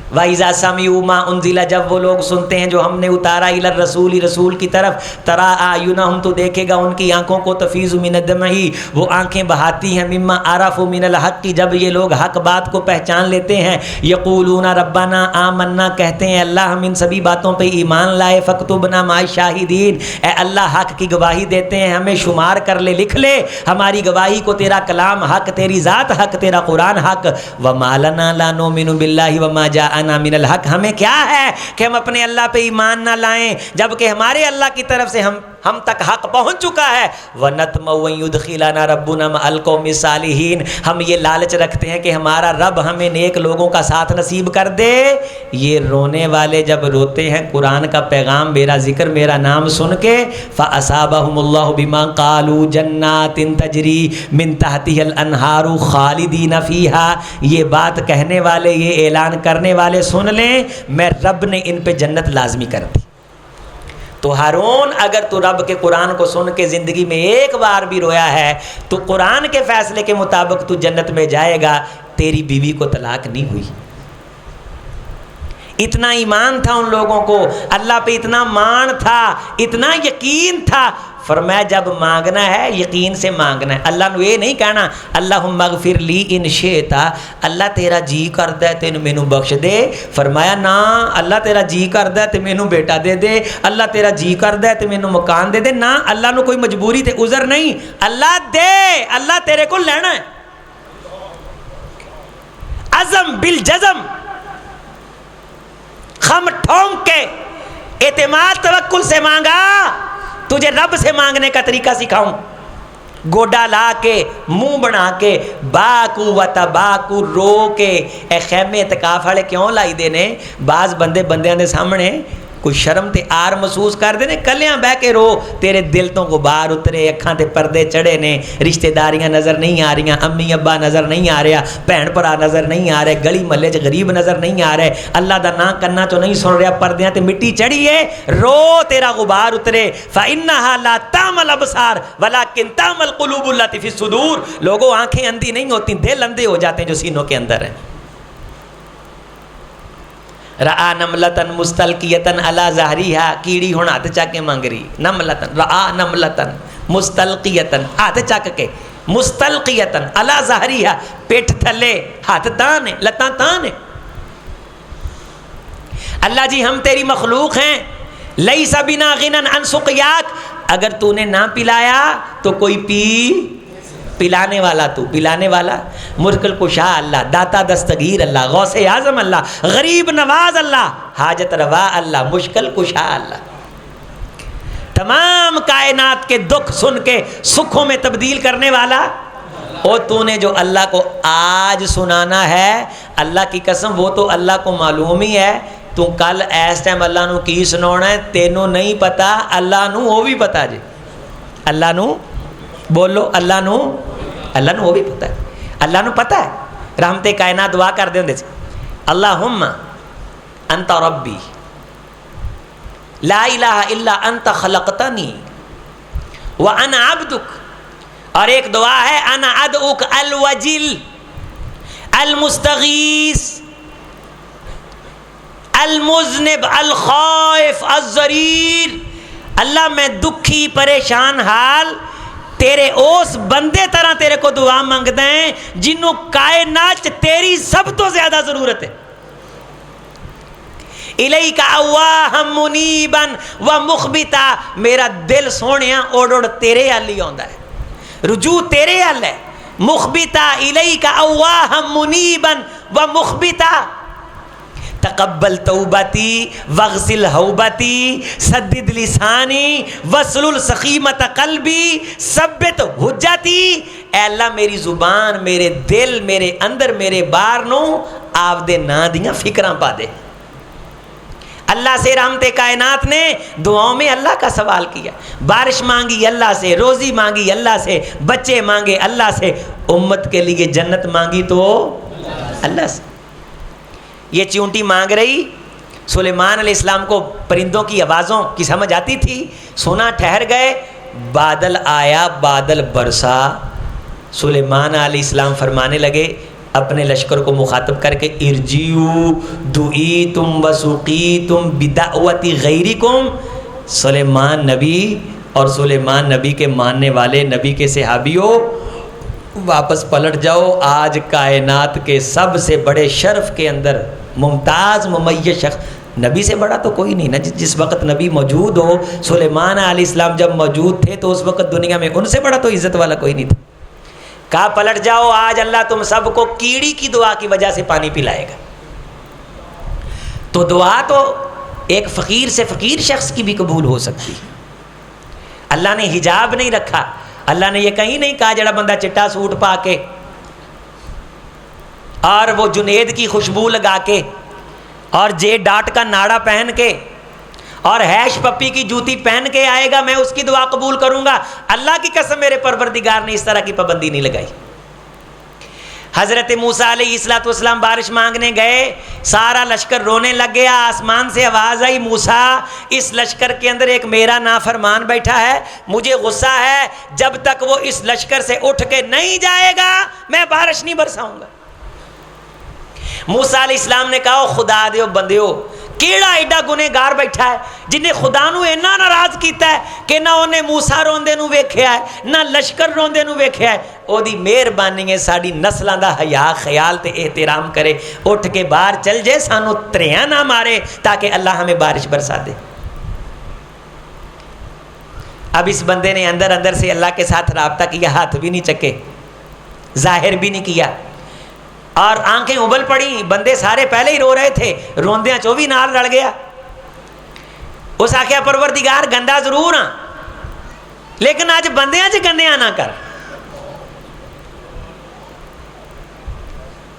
S1: وَإِذَا سَمِعُوا مَا أُنزِلَ، جب وہ لوگ سنتے ہیں جو ہم نے اتارا إِلَى الرَّسُولِ رسول کی طرف، تَرَىٰ أَعْيُنَهُمْ تو دیکھے گا ان کی آنکھوں کو تفیض من الدمع، وہ آنکھیں بہاتی ہیں مما عرفوا من الحق، جب یہ لوگ حق بات کو پہچان لیتے ہیں، یقولون ربنا آمنا، کہتے ہیں اللہ ہم ان سبھی باتوں پہ ایمان لائے، فاکتبنا مع الشاہدین، اے اللہ حق کی گواہی دیتے ہیں ہمیں شمار کر لے، لکھ لے ہماری گواہی کو، تیرا کلام حق، تیری ذات حق، تیرا قرآن حق۔ وَمَا لَنَا لَا نُؤْمِنُ بِاللَّهِ وَمَا جَاءَنَا من الحق، ہمیں کیا ہے کہ ہم اپنے اللہ پہ ایمان نہ لائیں جبکہ ہمارے اللہ کی طرف سے ہم تک حق پہنچ چکا ہے۔ وَنَطْمَعُ أَن يُدْخِلَنَا رَبُّنَا مَعَ الْقَوْمِ الصَّالِحِينَ، ہم یہ لالچ رکھتے ہیں کہ ہمارا رب ہمیں نیک لوگوں کا ساتھ نصیب کر دے۔ یہ رونے والے جب روتے ہیں قرآن کا پیغام، میرا ذکر، میرا نام سن کے، فَأَصَابَهُمُ اللَّهُ بِمَا قَالُوا جَنَّاتٍ تَجْرِي مِن تَحْتِهَا الْأَنْهَارُ خَالِدِينَ فِيهَا، یہ بات کہنے والے، یہ اعلان کرنے والے سن لیں، میں رب نے ان پہ جنت لازمی کر دی۔ تو ہارون اگر تو رب کے قرآن کو سن کے زندگی میں ایک بار بھی رویا ہے تو قرآن کے فیصلے کے مطابق تو جنت میں جائے گا، تیری بیوی کو طلاق نہیں ہوئی۔ اتنا ایمان تھا ان لوگوں کو، اللہ پہ اتنا مان تھا، اتنا یقین تھا، فرمایا جب مانگنا ہے یقین سے مانگنا ہے۔ اللہ نے یہ نہیں کہنا اللہم اغفر لی ان شئتا، اللہ تیرا جی کردا ہے تینوں مینوں بخش دے، فرمایا نا اللہ تیرا جی کردا ہے تے مینوں بیٹا دے دے، اللہ تیرا جی کردا ہے تے مینوں مکان دے دے، نا اللہ نو کوئی مجبوری تے عذر نہیں، اللہ دے، اللہ تیرے کو لینا ہے۔ عزم بالجزم، خم ٹھونک کے اعتماد توکل سے مانگا، تجھے رب سے مانگنے کا طریقہ سکھاؤں، گوڈا لا کے منہ بنا کے باکو و تباکو رو کے، اے خیمے اعتکاف والے کیوں لائی دینے؟ بعض بندے بندیاں دے سامنے کوئی شرم تے آر محسوس کر دینے، کلیاں بہ کے رو، تیرے دل تو غبار اترے، اکھاں تے پردے چڑھے نے، رشتہ داریاں نظر نہیں آ رہی، امی ابا نظر نہیں آ رہا، بہن بھرا نظر نہیں آ رہے، گلی محلے چ غریب نظر نہیں آ رہے، اللہ دا نام کنا چوں نہیں سن رہا، پردیاں تے مٹی چڑھی ہے، رو تیرا غبار اترے۔ فإنها لا تعمى الأبصار ولكن تعمى القلوب التي في الصدور، لوگوں آنکھیں اندھی نہیں ہوتی، دل اندھے ہو جاتے ہیں جو سینوں کے اندر ہیں۔ رآ نملتن مستلقیتن علی ظہریہا، کیڑی ہون ہاتھ چاک کے مانگ رہی، نملتن رآ نملتن مستلقیتن ہاتھ چاک کے، مستلقیتن علی ظہریہا، پیٹھ تھلے، ہاتھ تانے، لتاں تانے۔ اللہ جی ہم تیری مخلوق ہیں، لیس بنا غنن عن سقیاک، اگر تو نے نہ پلایا تو کوئی پلانے والا، تو پلانے والا، مشکل کشا اللہ، داتا دستگیر اللہ، غوث اعظم اللہ، غریب نواز اللہ، حاجت روا اللہ، مشکل کشا اللہ، تمام کائنات کے دکھ سن کے سکھوں میں تبدیل کرنے والا۔ اور تو نے جو اللہ کو آج سنانا ہے، اللہ کی قسم وہ تو اللہ کو معلوم ہی ہے، تو کل ایس ٹائم اللہ نو کی سنانا ہے تینوں نہیں پتا، اللہ نو وہ بھی پتا جی، اللہ نو بولو، اللہ نو وہ بھی پتا ہے، اللہ نو پتا ہے۔ رحمت کائنات دعا کر دیں دے اللہم انت ربی لا الہ الا انت خلقتنی وانا عبدک، اور ایک دعا ہے انا ادعوک الوجل المستغیث المذنب الخائف الضریر، اللہ میں دکھی پریشان حال تیرے اس بندے طرح تیرے کو دعا مانگتے ہیں جنہوں کائنات تیری سب تو زیادہ ضرورت ہے۔ الیک اواہا منیبا و مخبتا، میرا دل سونیا اوڑ اوڑ تیرے حال ہی آندا ہے، رجوع تیرے حال ہے۔ مخبتا الیک اواہا منیبا و مخبتا، تقبل توبتی وغسل حوبتی سدد لسانی وسلل سخیمت قلبی ثبت حجتی، اے اللہ میری زبان، میرے دل، میرے اندر، میرے بار نو آپ دے نا دیاں فکراں پا دے۔ اللہ سے رحمت کائنات نے دعاؤں میں اللہ کا سوال کیا، بارش مانگی اللہ سے، روزی مانگی اللہ سے، بچے مانگے اللہ سے، امت کے لیے جنت مانگی تو اللہ سے۔ یہ چونٹی مانگ رہی، سلیمان علیہ السلام کو پرندوں کی آوازوں کی سمجھ آتی تھی، سنا ٹھہر گئے، بادل آیا، بادل برسا، سلیمان علیہ السلام فرمانے لگے اپنے لشکر کو مخاطب کر کے ارجیو دعیتم وسقیتم بدعوت غیرکم، سلیمان نبی اور سلیمان نبی کے ماننے والے نبی کے صحابیوں واپس پلٹ جاؤ، آج کائنات کے سب سے بڑے شرف کے اندر ممتاز ممیز شخص، نبی سے بڑا تو کوئی نہیں نا، جس وقت نبی موجود ہو، سلیمان علیہ السلام جب موجود تھے تو اس وقت دنیا میں ان سے بڑا تو عزت والا کوئی نہیں تھا۔ کہا پلٹ جاؤ، آج اللہ تم سب کو کیڑی کی دعا کی وجہ سے پانی پلائے گا۔ تو دعا تو ایک فقیر سے فقیر شخص کی بھی قبول ہو سکتی، اللہ نے حجاب نہیں رکھا، اللہ نے یہ کہیں نہیں کہا جڑا بندہ چٹا سوٹ پا کے اور وہ جنید کی خوشبو لگا کے اور جے ڈاٹ کا ناڑا پہن کے اور ہیش پپی کی جوتی پہن کے آئے گا میں اس کی دعا قبول کروں گا، اللہ کی قسم میرے پروردگار نے اس طرح کی پابندی نہیں لگائی۔ حضرت موسیٰ علیہ السلام بارش مانگنے گئے، سارا لشکر رونے لگ گیا، آسمان سے آواز آئی موسیٰ اس لشکر کے اندر ایک میرا نافرمان بیٹھا ہے، مجھے غصہ ہے، جب تک وہ اس لشکر سے اٹھ کے نہیں جائے گا میں بارش نہیں برساؤں گا۔ موسیٰ علیہ السلام نے کہا خدا دیو بندیو، کیڑا ایڈا گنہگار بیٹھا ہے جنہیں خدا نو اینا ناراض کیتا ہے کہ نہ انہیں موسیٰ روندے نو ویکھیا ہے نہ لشکر روندے نو ویکھیا ہے. او دی مہربانی ہے ساڈی نسلاں دا حیا خیال تے احترام کرے, اٹھ کے باہر چل جائے, سانو تریاں نہ مارے تاکہ اللہ ہمیں بارش برسا دے. اب اس بندے نے اندر اندر سے اللہ کے ساتھ رابطہ کیا, ہاتھ بھی نہیں چکے, ظاہر بھی نہیں کیا, اور آنکھیں ابل پڑی. بندے سارے پہلے ہی رو رہے تھے, روندیاں چو بھی نال رل گیا. اس آخیا پروردگار گندا ضرور ہاں لیکن آج بندیاں چ گندیاں نہ کر.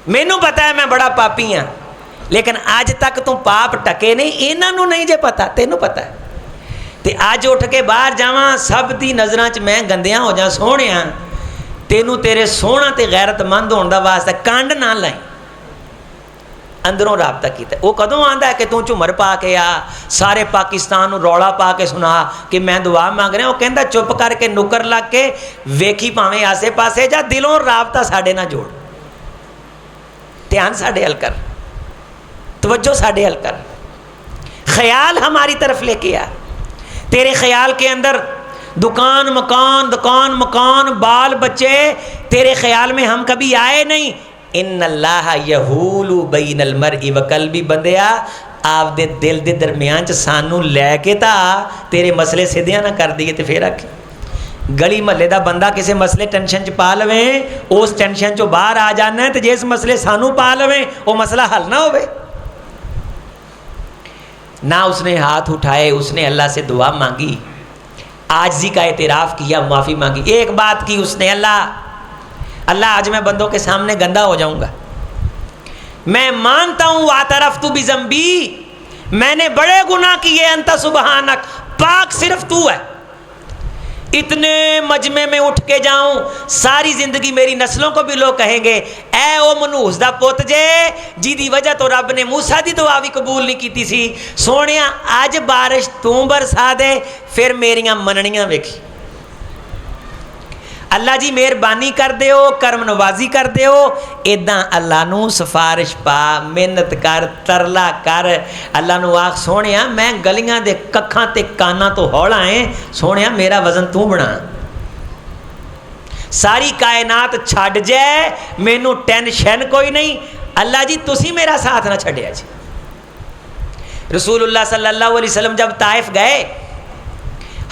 S1: مینوں پتا ہے میں بڑا پاپی ہاں لیکن آج تک تو پاپ ٹکے نہیں, انہاں نوں نہیں جے پتا, تینوں پتا ہے. تے آج اٹھ کے باہر جاواں سب دی نظراں چ میں گندیاں ہو جاں, سونیاں تینوں تیرے سونا تے غیرت مند ہون دا واسطہ کانڈ نہ لائیں. اندروں رابطہ کیتا ہے. وہ کدوں آندا ہے کہ تو جھومر پا کے آ, سارے پاکستان نو رولا پا کے سنا کہ میں دعا مانگ رہا. وہ کہندا چپ کر کے نکر لگ کے ویکھی پاویں آسے پاسے جا, دلوں رابطہ ساڈے نہ جوڑ, دھیان ساڈے حل کر, توجہ ساڈے حل کر, خیال ہماری طرف لے کے آ. تیرے خیال کے اندر دکان مکان بال بچے, تیرے خیال میں ہم کبھی آئے نہیں. ان اللہ یحول بین المرء وقلبی. بندیا آپ دے دل دے درمیان چ سانو لے کے تا تیرے مسئلے سیدھیاں نہ کر دیے تے پھر رکھ. گلی محلے دا بندہ کسے مسئلے ٹینشن چ پا لویں, اس ٹینشن چوں باہر آ جانا ہے, تے جس مسئلے سانو پا لویں وہ مسئلہ حل نہ ہوئے. نہ اس نے ہاتھ اٹھائے, اس نے اللہ سے دعا مانگی, عاجزی کا اعتراف کیا, معافی مانگی. ایک بات کی اس نے, اللہ آج میں بندوں کے سامنے گندا ہو جاؤں گا, میں مانتا ہوں واعترفت بذنبی, میں نے بڑے گناہ کیے, انت سبحانک, پاک صرف تو ہے. اتنے مجمع میں اٹھ کے جاؤں, ساری زندگی میری نسلوں کو بھی لوگ کہیں گے اے او منوس دا پوت جے جی دی وجہ تو رب نے موسیٰ دی دعا بھی قبول نہیں کیتی سی. سونیا آج بارش تو برسا دے, پھر میریاں مننیاں ویکھی. اللہ جی مہربانی کر دیو, کرم نوازی کر دیو. ایداں اللہ نو سفارش پا, محنت کر, ترلا کر. اللہ نو آخ سونیا میں گلیاں دے ککھاں تے کانا تو ہولا ہیں, سونیا میرا وزن تو بنا. ساری کائنات چھڑ جائے, مینوں ٹینشن کوئی نہیں. اللہ جی تسی میرا ساتھ نہ چھڑیا جی. رسول اللہ صلی اللہ علیہ وسلم جب طائف گئے,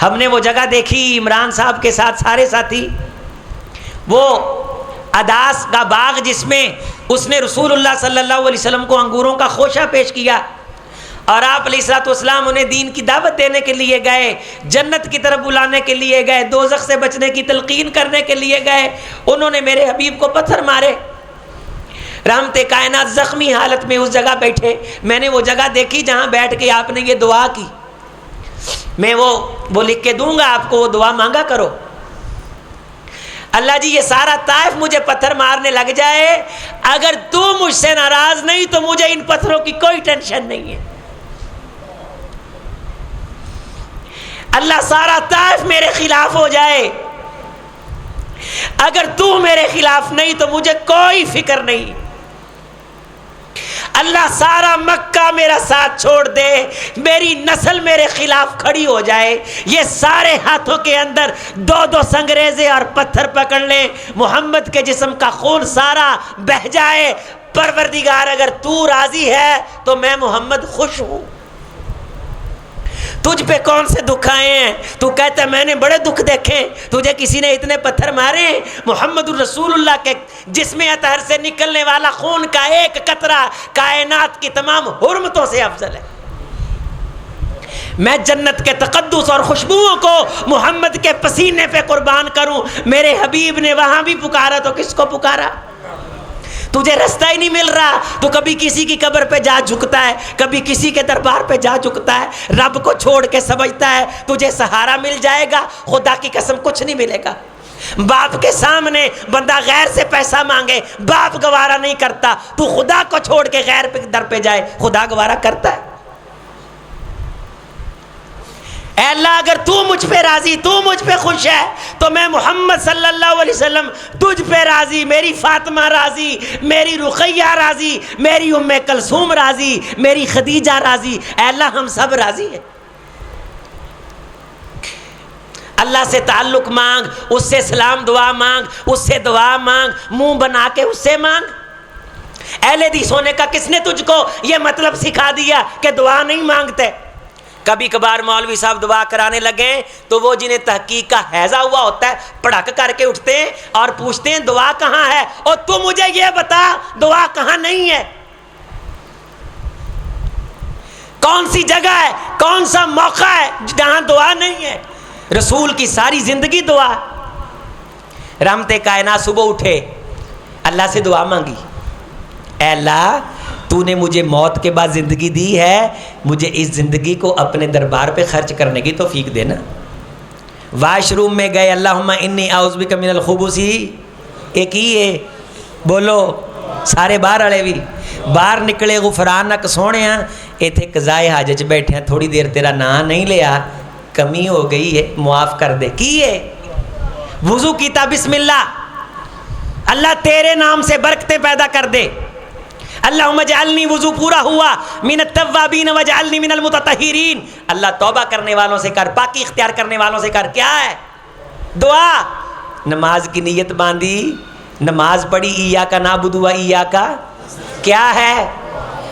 S1: ہم نے وہ جگہ دیکھی, عمران صاحب کے ساتھ سارے ساتھی, وہ اداس کا باغ جس میں اس نے رسول اللہ صلی اللہ علیہ وسلم کو انگوروں کا خوشہ پیش کیا, اور آپ علیہ الصلوۃ والسلام انہیں دین کی دعوت دینے کے لیے گئے, جنت کی طرف بلانے کے لیے گئے, دوزخ سے بچنے کی تلقین کرنے کے لیے گئے. انہوں نے میرے حبیب کو پتھر مارے. رحمت کائنات زخمی حالت میں اس جگہ بیٹھے. میں نے وہ جگہ دیکھی جہاں بیٹھ کے آپ نے یہ دعا کی. میں وہ لکھ کے دوں گا آپ کو, وہ دعا مانگا کرو. اللہ جی یہ سارا طائف مجھے پتھر مارنے لگ جائے, اگر تو مجھ سے ناراض نہیں تو مجھے ان پتھروں کی کوئی ٹینشن نہیں ہے. اللہ سارا طائف میرے خلاف ہو جائے, اگر تو میرے خلاف نہیں تو مجھے کوئی فکر نہیں. اللہ سارا مکہ میرا ساتھ چھوڑ دے, میری نسل میرے خلاف کھڑی ہو جائے, یہ سارے ہاتھوں کے اندر 2 سنگریزے اور پتھر پکڑ لیں, محمد کے جسم کا خون سارا بہہ جائے, پروردگار اگر تو راضی ہے تو میں محمد خوش ہوں. تجھ پہ کون سے دکھ آئے ہیں؟ تو کہتا ہے میں نے بڑے دکھ دیکھے, تجھے کسی نے اتنے پتھر مارے. محمد الرسول اللہ کے جسم اطہر سے نکلنے والا خون کا ایک قطرہ کائنات کی تمام حرمتوں سے افضل ہے. میں جنت کے تقدس اور خوشبوؤں کو محمد کے پسینے پہ قربان کروں. میرے حبیب نے وہاں بھی پکارا تو کس کو پکارا؟ تجھے رستہ ہی نہیں مل رہا تو کبھی کسی کی قبر پہ جا جھکتا ہے, کبھی کسی کے دربار پہ جا جھکتا ہے, رب کو چھوڑ کے سمجھتا ہے تجھے سہارا مل جائے گا. خدا کی قسم کچھ نہیں ملے گا. باپ کے سامنے بندہ غیر سے پیسہ مانگے, باپ گوارا نہیں کرتا. تو خدا کو چھوڑ کے غیر پہ در پہ جائے, خدا گوارا کرتا ہے. اے اللہ اگر تو مجھ پہ راضی، تو مجھ پہ خوش ہے تو میں محمد صلی اللہ علیہ وسلم تجھ پہ راضی، میری فاطمہ راضی، میری رقیہ راضی، میری ام کلثوم راضی، میری خدیجہ راضی، اے اللہ ہم سب راضی ہیں۔ اللہ سے تعلق مانگ، اس سے سلام دعا مانگ، اس سے دعا مانگ، منہ بنا کے اس سے مانگ۔ اہل حدیث ہونے کا کس نے تجھ کو یہ مطلب سکھا دیا کہ دعا نہیں مانگتے؟ کبھی کبھار مولوی صاحب دعا کرانے لگے تو وہ جنہیں تحقیق کا حیضہ ہوا ہوتا ہے پڑک کر کے اٹھتے ہیں اور پوچھتے ہیں دعا کہاں ہے، اور تو مجھے یہ بتا دعا کہاں نہیں ہے، کون سی جگہ ہے، کون سا موقع ہے جہاں دعا نہیں ہے؟ رسول کی ساری زندگی دعا۔ رحمت کائنات صبح اٹھے، اللہ سے دعا مانگی، اے اللہ تو نے مجھے موت کے بعد زندگی دی ہے، مجھے اس زندگی کو اپنے دربار پہ خرچ کرنے کی توفیق دینا۔ واش روم میں گئے، اللہم انی اعوذ بک من الخبث، ایک ہی ہے، بولو سارے باہر والے بھی باہر نکلے، غفرانک سونے ہاں ایتھے قضائے حاجت بیٹھے ہیں، تھوڑی دیر تیرا نام نہیں لیا، کمی ہو گئی ہے معاف کر دے۔ کی ہے وضو کیتا، بسم اللہ، اللہ تیرے نام سے برکتیں پیدا کر دے، اللہم اجعلنی، وضو پورا ہوا، من التوابین واجعلنی من المتطہرین، اللہ توبہ کرنے والوں سے کر، پاکی اختیار کرنے والوں سے کر۔ کیا ہے دعا؟ نماز کی نیت باندھی، نماز پڑھی، ایاک نعبد و ایاک، کیا ہے؟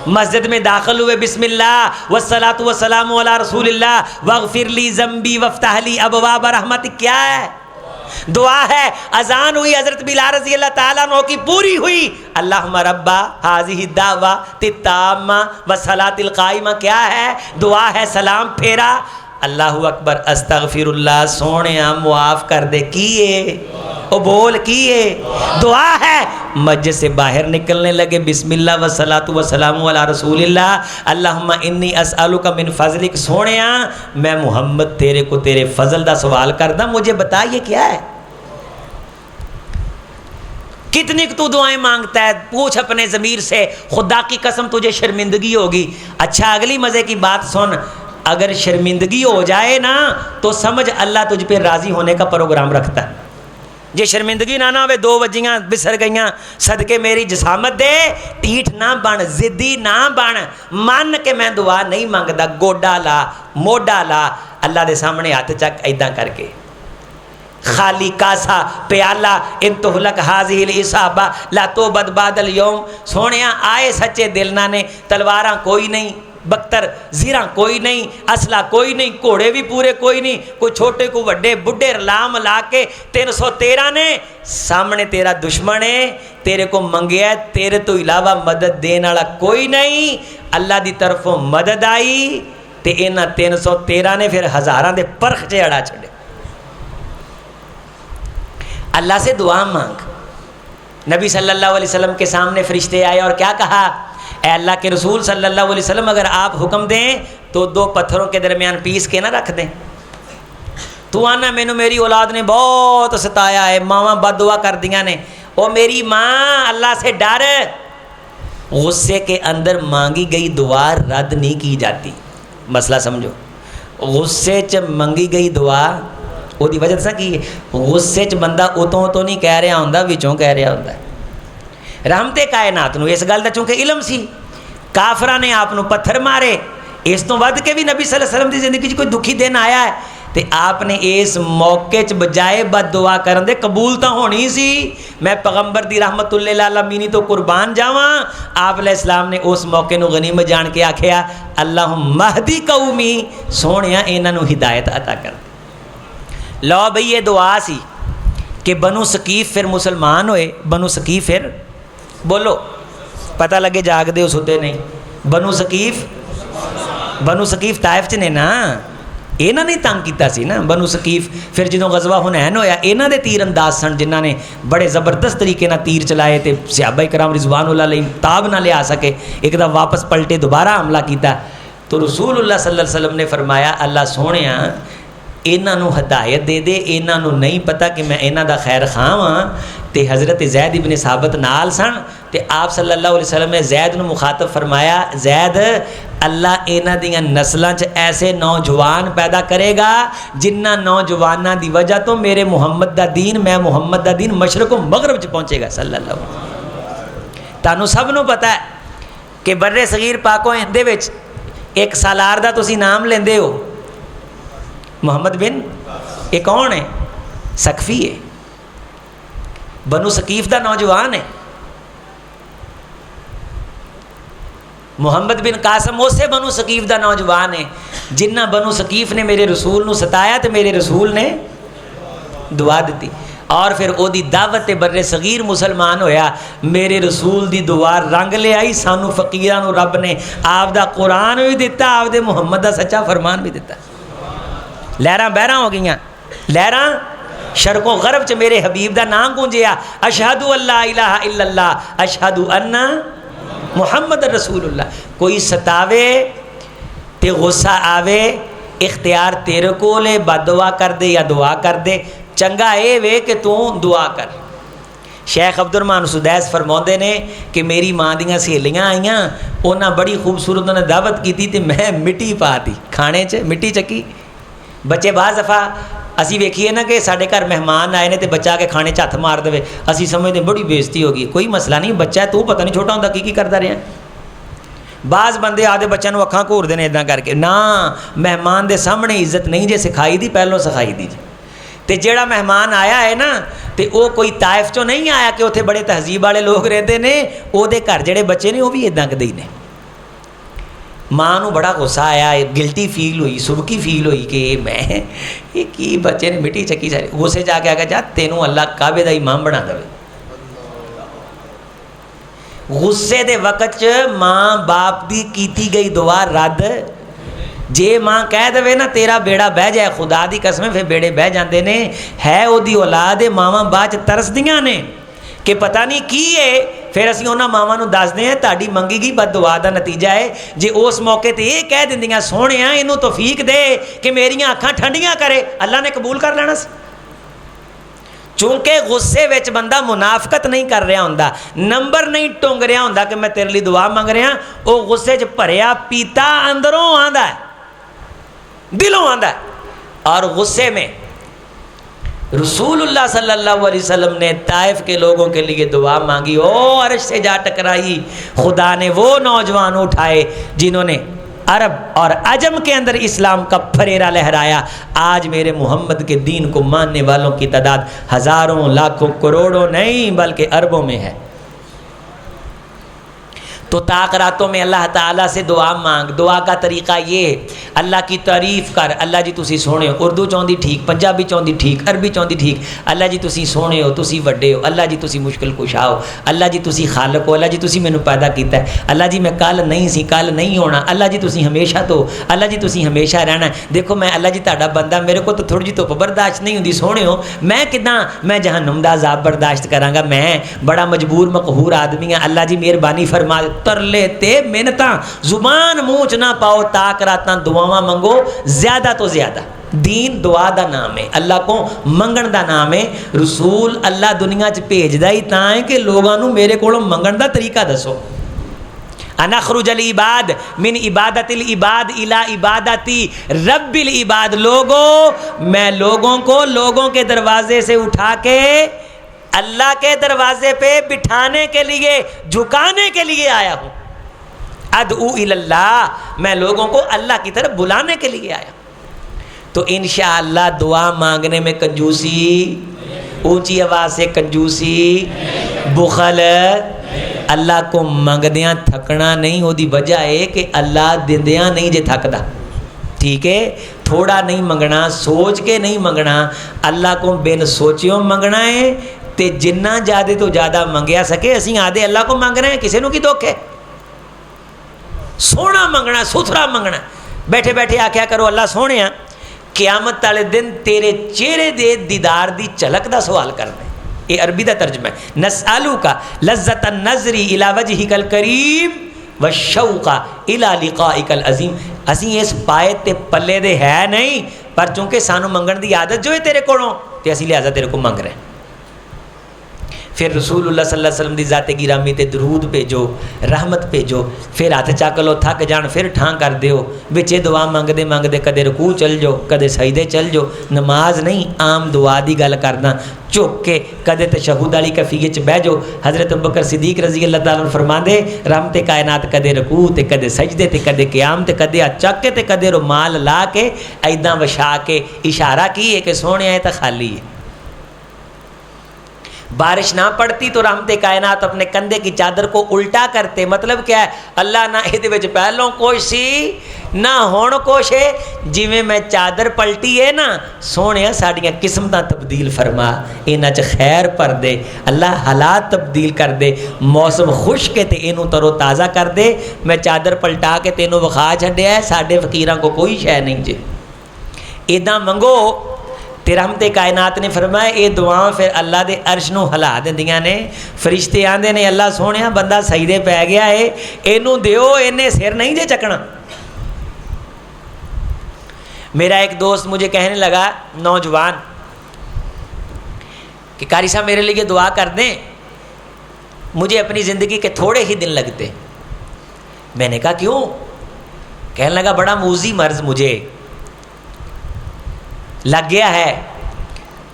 S1: مسجد میں داخل ہوئے، بسم اللہ والصلاۃ والسلام علی رسول اللہ واغفر لی ذنبی وافتح لی ابواب رحمتک، کیا ہے؟ دعا ہے۔ اذان ہوئی، حضرت بلال رضی اللہ تعالیٰ عنہ کی پوری ہوئی، اللہم ربا ہذہ الدعوۃ التامہ والصلاۃ القائمہ، کیا ہے؟ دعا ہے۔ سلام پھیرا، اللہ اکبر، استغفر اللہ، سونیا معاف کر دے، کیے او بول، کیے دعا ہے۔ مسجد سے باہر نکلنے لگے، بسم اللہ والصلاۃ والسلام علی رسول اللہ، اللہم انی اسألک من فضلک، سونیا میں محمد تیرے کو تیرے فضل دا سوال کردہ، مجھے بتا یہ کیا ہے؟ کتنی تو دعائیں مانگتا ہے؟ پوچھ اپنے ضمیر سے، خدا کی قسم تجھے شرمندگی ہوگی۔ اچھا اگلی مزے کی بات سن، اگر شرمندگی ہو جائے نا تو سمجھ اللہ تجھ پہ راضی ہونے کا پروگرام رکھتا ہے۔ جے شرمندگی نہ ہوئے، 2 بجیاں بسر گئیاں، صدقے میری جسامت دے، ٹیٹ نہ بن، زدی نہ بن، مان کے میں دعا نہیں مانگدا، گوڈا لا، موڈا لا، اللہ دے سامنے ہاتھ چک ایداں کر کے، خالی کاسا پیالہ، انتہلک حاضی الاسابہ لا تو بد بعد اليوم، سونیاں آئے سچے دلنا نے، تلواراں کوئی نہیں، بختر زیرہ کوئی نہیں، اسلحہ کوئی نہیں، گھوڑے بھی پورے کوئی نہیں، کوئی چھوٹے کو وڈے بڈھے رلام لا کے 313 نے سامنے تیرا دشمن ہے، تیرے کو منگیا ہے، تیرے تو علاوہ مدد دینے والا کوئی نہیں، اللہ دی طرفوں مدد آئی تے انہاں 313 نے پھر ہزاراں دے پرخ چے اڑا چھڑے۔ اللہ سے دعا مانگ۔ نبی صلی اللہ علیہ وسلم کے سامنے فرشتے آئے اور کیا کہا؟ اے اللہ کے رسول صلی اللہ علیہ وسلم، اگر آپ حکم دیں تو 2 پتھروں کے درمیان پیس کے نہ رکھ دیں۔ تو آنا مینو میری اولاد نے بہت ستایا ہے، ماواں بد دعا کر دیا نے، او میری ماں اللہ سے ڈر۔ غصے کے اندر مانگی گئی دعا رد نہیں کی جاتی، مسئلہ سمجھو۔ غصے چ منگی گئی دعا وہ دی وجہ سے کی غصے چ بندہ اتوں تو نہیں کہہ رہا ہوندا، وچوں کہہ رہا ہوندا ہے۔ رحمت کائنات نو اس گل دا چونکہ علم سی، کافراں نے آپ نو پتھر مارے، اس تو ود کے بھی نبی صلی اللہ علیہ وسلم دی زندگی چ کوئی دکھی دن آیا ہے تے آپ نے اس موقع چ بجائے بد دعا کرن دے قبول تا ہونی سی۔ میں پیغمبر دی رحمت اللہ العالمین تو قربان جاواں، آپ علیہ السلام نے اس موقع نو غنیمت جان کے آکھیا اللہم مہدی قومی، سونیا انہاں نو ہدایت عطا کر۔ لو بھئی یہ دعا سی کہ بنو ثقیف پھر مسلمان ہوئے، بنو ثقیف پھر بولو پتہ لگے جاگ دے اس ہوتے نہیں، بنو ثقیف طائف چ نے نا، انہاں نے تنگ کیتا سی نا بنو ثقیف۔ پھر جدوں غزوہ حنین ہویا، انہاں دے تیر انداز سن جنہاں نے بڑے زبردست طریقے نہ تیر چلائے تے صحابہ کرام رضوان اللہ علیہم تاب نہ لیا سکے، ایک دم واپس پلٹے دوبارہ حملہ کیتا۔ تو رسول اللہ صلی اللہ علیہ وسلم نے فرمایا اللہ سونیاں انہاں نو ہدایت دے دے، انہاں نو نہیں پتہ کہ میں انہاں دا خیر خواہ ہاں، تے حضرت زید ابن ثابت نال سن تے آپ صلی اللہ علیہ وسلم نے زید نو مخاطب فرمایا زید اللہ انہاں دیاں نسلاں چ ایسے نوجوان پیدا کرے گا جنہ نوجواناں دی وجہ تو میرے محمد دا دین میں محمد دا دین مشرق و مغرب چ پہنچے گا صلی اللہ علیہ وسلم۔ تانوں سب نو پتہ ہے کہ بر صغیر پاک و ہند دے وچ ایک سالار دا تسی نام لیندے ہو محمد بن، یہ کون ہے؟ سقفی ہے، بنو ثقیف دا نوجوان ہے۔ محمد بن قاسم اسے بنو ثقیف دا نوجوان ہے جنہ بنو ثقیف نے میرے رسول نو ستایا تو میرے رسول نے دعا دیتی، اور پھر او دی دعوت بر صغیر مسلمان ہویا، میرے رسول دی دعا رنگ لے آئی، سانو فقیراں نو رب نے آپ دا قرآن بھی دیتا، آپ دے محمد دا سچا فرمان بھی دیتا۔ لہراں بہراں ہو گئیاں، لہراں شرق و غرب چ میرے حبیب دا نام گونجیا، اشہد اللہ الہ الا اللہ اشہد ان محمد رسول اللہ۔ کوئی ستاوے تے غصہ آوے اختیار تیرے کولے، بد دعا کر دے یا دعا کر دے، چنگا اے وے کہ تو دعا کر۔ شیخ عبد الرحمن سدیس فرماؤندے نے کہ میری ماں دیاں سہیلیاں آئیاں، انہاں بڑی خوبصورت نے دعوت کیتی تے میں مٹی پا دی کھانے چ، مٹی چکی۔ بچے بعض دفعہ اسی ویکھیے نا کہ ساڈے گھر مہمان آئے نے تے بچہ کے کھانے چ ہاتھ مار دے، اسی سمجھتے بڑی بےزتی ہو گئی، کوئی مسئلہ نہیں، بچہ ہے تو پتہ نہیں چھوٹا ہوندا کی کردا رہیا۔ بعض بندے آدھے بچوں نو اکھاں گھور دے ادا کر کے، نا مہمان دے سامنے عزت نہیں جے سکھائی دی، پہلو سکھائی دی جی۔ تے جیڑا مہمان آیا ہے نا تے او کوئی طائف چوں نہیں آیا کہ اتنے بڑے تہذیب والے لوگ رہتے نے، او دے گھر جڑے بچے نے وہ بھی ادا کدے ہی نے۔ ماں نو بڑا غصہ آیا، گلٹی فیل ہوئی، سبکی فیل ہوئی کہ میں یہ کی بچے نے مٹی چکی ساری، غصے جا کے آگے جا تینوں اللہ کعبے دا امام بنا دے۔ غصے دے وقت چ ماں باپ دی کیتی گئی دعا رد، جے ماں کہہ دے نا تیرا بیڑا بہ جائے، خدا دی قسم پھر بیڑے بہ جاندے نے، ہے او دی اولاد ماواں بعد ترس دیاں نے کہ پتہ نہیں کی ہے، پھر اسی انہاں ماواں نو دس دیں تہاڈی منگی گئی بد دعا دا نتیجہ ہے جے اس موقع تے یہ کہہ دیندیاں سونیاں اینوں توفیق دے کہ میریاں اکھاں ٹھنڈیاں کرے، اللہ نے قبول کر لینا سی۔ چونکہ غصے وچ بندہ منافقت نہیں کر رہا ہوندا، نمبر نہیں ٹونگ رہا ہوندا کہ میں تیرے لیے دعا منگ رہا، او غصے چ بھریا پیتا اندروں آندا ہے، دلوں آندا ہے۔ اور غصے میں رسول اللہ صلی اللہ علیہ وسلم نے طائف کے لوگوں کے لیے دعا مانگی، او عرش سے جا ٹکرائی، خدا نے وہ نوجوان اٹھائے جنہوں نے عرب اور عجم کے اندر اسلام کا پھریرا لہرایا۔ آج میرے محمد کے دین کو ماننے والوں کی تعداد ہزاروں لاکھوں کروڑوں نہیں بلکہ اربوں میں ہے۔ تو تاقراتوں میں اللہ تعالیٰ سے دعا مانگ، دعا کا طریقہ یہ اللہ کی تعریف کر، اللہ جی تسی سونے ہو، اردو چاہتی ٹھیک، پنجابی چاہتی ٹھیک، عربی چاہتی ٹھیک، اللہ جی تسی سونے ہو، تسی وڈے ہو، اللہ جی تسی مشکل کشا ہو، اللہ جی تسی خالق ہو، اللہ جی تسی مینوں پیدا کیتا ہے، اللہ جی میں کل نہیں سی، کل نہیں ہونا، اللہ جی تسی ہمیشہ تو، اللہ جی تسی ہمیشہ رہنا ہے۔ دیکھو میں اللہ جی تہاڈا بندہ، میرے کو تو تھوڑی جی دھوپ برداشت نہیں ہوندی، سونے ہو میں کداں میں جہنم دا عذاب برداشت کراں گا، میں بڑا مجبور مقہور آدمی ہاں، اللہ جی مہربانی فرما، ترلے تے محنتاں زبان منہ چ نہ پاؤ، تاک راتاں دعاواں منگو زیادہ تو زیادہ۔ دین دعا دا نام ہے، اللہ کو منگن دا نام ہے۔ رسول اللہ دنیا چ بھیجدا ہی تاں ہے کہ لوگاں نوں میرے کولوں منگن دا طریقہ دسو۔ انا خرج العباد من عبادت العباد الی عبادتی رب العباد، لوگوں میں لوگوں کو لوگوں کے دروازے سے اٹھا کے اللہ کے دروازے پہ بٹھانے کے لیے، جھکانے کے لیے آیا ہوں۔ ادعو الی اللہ، میں لوگوں کو اللہ کی طرف بلانے کے لیے آیا۔ تو انشاءاللہ دعا مانگنے میں کنجوسی، اونچی آواز سے کنجوسی، بخل، اللہ کو منگدیاں تھکنا نہیں، وہ دی وجہ ہے کہ اللہ دیندیاں نہیں جے تھکدا، ٹھیک ہے؟ تھوڑا نہیں منگنا، سوچ کے نہیں منگنا، اللہ کو بن سوچیوں منگنا ہے۔ تے جنہ زیادہ تو زیادہ منگیا سکے، اسی آدھے اللہ کو منگ رہے ہیں، کسی نو کی دکھ ہے؟ سونا منگنا، ستھرا منگنا۔ بیٹھے بیٹھے آکھیا کرو اللہ سونے قیامت والے دن تیرے چہرے دے دیدار دی جھلک دا سوال کرنا ہے۔ یہ عربی دا ترجمہ ہے، نسألوکا لذت النظر الی وجہک الکریم والشوق الی لقائک العظیم۔ اسی اس پائے تے پلے دے ہے نہیں، پر چونکہ سانو منگن دی عادت جو ہے تیرے کولوں، تے اسی لہذا تیرے کو منگ رہے ہیں۔ پھر رسول اللہ صلی اللہ علیہ وسلم دی ذات گرامی تے درود بھیجو، رحمت بھیجو، پھر ہاتھ چک لو، تھک جان پھر ٹھاں کر دیو، بچے دعا منگدے منگدے کدے رکوع چل جاؤ، کدے سجدے چل جاؤ، نماز نہیں عام دعا دی گل کرنا، چک کے کدے تشہد والی کیفیت بہ جاؤ۔ حضرت ابوبکر صدیق رضی اللہ تعالیٰ عنہ فرماندے رحمت کائنات کدے رکوع تے کدے سجدے تے کدے قیام تے کدے ہاتھ چک کے تے کدے رومال لا کے ایداں وچھا کے اشارہ کی ہے کہ سونے آئے تو خالی ہے۔ بارش نہ پڑتی تو رحمت کائنات اپنے کندھے کی چادر کو الٹا کرتے، مطلب کیا ہے؟ اللہ نہ یہ پہلوں کوش سی نہ ہون کوش ہے، جی میں چادر پلٹی ہے نا سونے ساڑیاں قسمتاں تبدیل فرما، انہاں چ خیر پر دے، اللہ حالات تبدیل کر دے، موسم خشک ہے تے اینوں ترو تازہ کر دے، میں چادر پلٹا کے تینوں وکھا چھڈیا ہے، ساڈے فقیراں کو کوئی شے نہیں جے، ایداں منگو۔ تے رحمت کائنات نے فرمایا اے دعاواں پھر اللہ دے عرش نو ہلا دیندیاں نے، فرشتے آندے نے اللہ سونیا بندہ سجدے پہ گیا ہے، اینوں دیو، اینے سر نہیں جے چکنا۔ میرا ایک دوست مجھے کہنے لگا، نوجوان، کہ قاری صاحب میرے لیے دعا کر دیں، مجھے اپنی زندگی کے تھوڑے ہی دن لگتے۔ میں نے کہا کیوں؟ کہنے لگا بڑا موذی مرض مجھے لگ گیا ہے،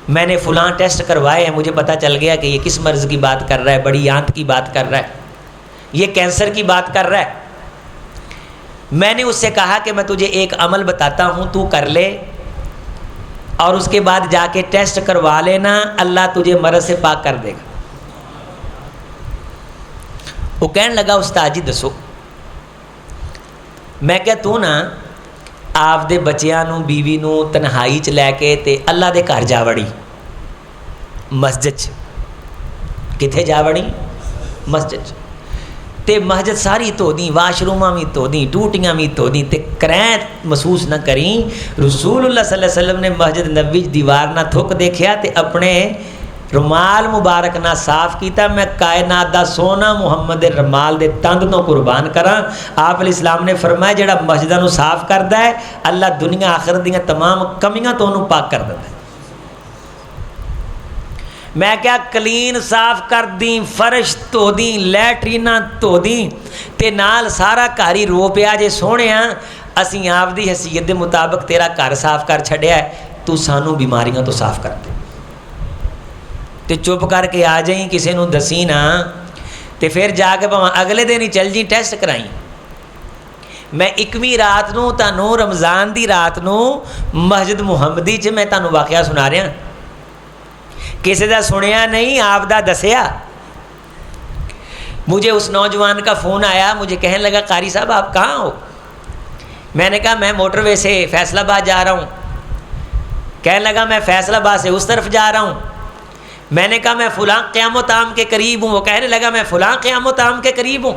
S1: میں نے فلاں ٹیسٹ کروائے ہیں، مجھے پتہ چل گیا کہ یہ کس مرض کی بات کر رہا ہے، بڑی آنت کی بات کر رہا ہے، یہ کینسر کی بات کر رہا ہے۔ میں نے اس سے کہا کہ میں تجھے ایک عمل بتاتا ہوں، تو کر لے اور اس کے بعد جا کے ٹیسٹ کروا لینا، اللہ تجھے مرض سے پاک کر دے گا۔ وہ کہنے لگا استاد جی دسو۔ میں کہا تو نا آپ دے بچیاں نو بیوی نو تنہائی چ لے کے تے اللہ دے گھر جا وڑی، مسجد چ، کتھے جا وڑی؟ مسجد چ، تے مسجد ساری دھو دی، واش روماں بھی دھو دی، ٹوٹیاں بھی دھو دی، تے کرین محسوس نہ کریں۔ رسول اللہ صلی اللہ علیہ وسلم نے مسجد نبوی دیوار نہ تھک دیکھیا تے اپنے رومال مبارک نہ صاف کیتا، میں کائنات دا سونا محمد رمال دے تند نو قربان کراں۔ آپ علیہ السلام نے فرمایا جڑا مسجداں نو صاف کردا ہے اللہ دنیا آخرت دیاں تمام کمیاں تو انہوں پاک کر دیندا ہے۔ میں کیا کلین صاف کر دیں، فرش تو دیں، لیٹریناں تو دیں، تے نال سارا گھر ہی رو پیا جے سونےاں اسی آپ دی حیثیت دے مطابق تیرا گھر صاف کر چھڈیا ہے، تو سانوں بیماریاں تو صاف کر دے، تے چپ کر کے آ جائیں، کسی نو دسی نا، تے پھر جا کے پاواں اگلے دن ہی چل جی ٹیسٹ کرائیں۔ میں 21ویں رات نو تانوں رمضان دی رات نو مسجد محمدی چ میں تانوں واقعہ سنا رہا، کسی دا سنیا نہیں، آپ دا دسیا۔ مجھے اس نوجوان کا فون آیا، مجھے کہنے لگا قاری صاحب آپ کہاں ہو؟ میں نے کہا میں موٹر وے سے فیصل آباد جا رہا ہوں۔ کہنے لگا میں فیصل آباد سے اس طرف جا رہا ہوں۔ میں نے کہا میں فلاں قیام و طعام کے قریب ہوں۔ وہ کہنے لگا میں فلاں قیام و طعام کے قریب ہوں۔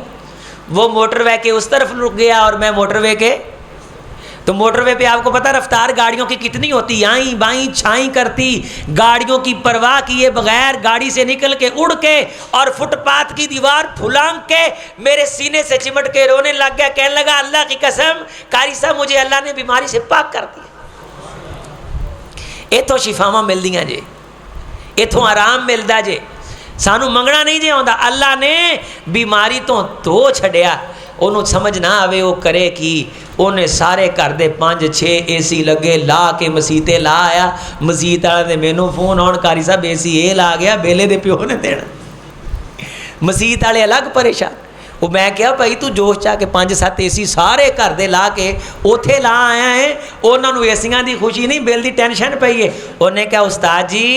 S1: وہ موٹر وے کے اس طرف رک گیا اور میں موٹر وے کے، تو موٹر وے پہ آپ کو پتہ رفتار گاڑیوں کی کتنی ہوتی، آئیں بائیں چھائیں کرتی، گاڑیوں کی پرواہ کیے بغیر گاڑی سے نکل کے اڑ کے اور فٹ پاتھ کی دیوار پھلانگ کے میرے سینے سے چمٹ کے رونے لگ گیا۔ کہنے لگا اللہ کی قسم قاری صاحب مجھے اللہ نے بیماری سے پاک کر دیا، ایتھوں شفاواں ملدیاں جے، ایتھوں آرام ملدا جے، سانو منگنا نہیں جے آندا، اللہ نے بیماری تو دھو چھڈیا۔ انہوں سمجھ نہ آوے وہ کرے کی، انہیں سارے گھر دے 5-6 اے سی لگے لا کے مسیتے لا آیا، مسیت والے نے مینوں فون آن قاری صاحب اے سی اے لا گیا، بیلے دے پیو نے دینا، مسیت والے الگ پریشان۔ وہ میں کہا بھائی تو جوش چاہ کے 5-7 اے سی سارے گھر دے لا کے اوتھے لا آیا ہے، انہوں نے اے سیاں دی خوشی نہیں بل دی ٹینشن پئی ہے۔ انہیں کہا استاد جی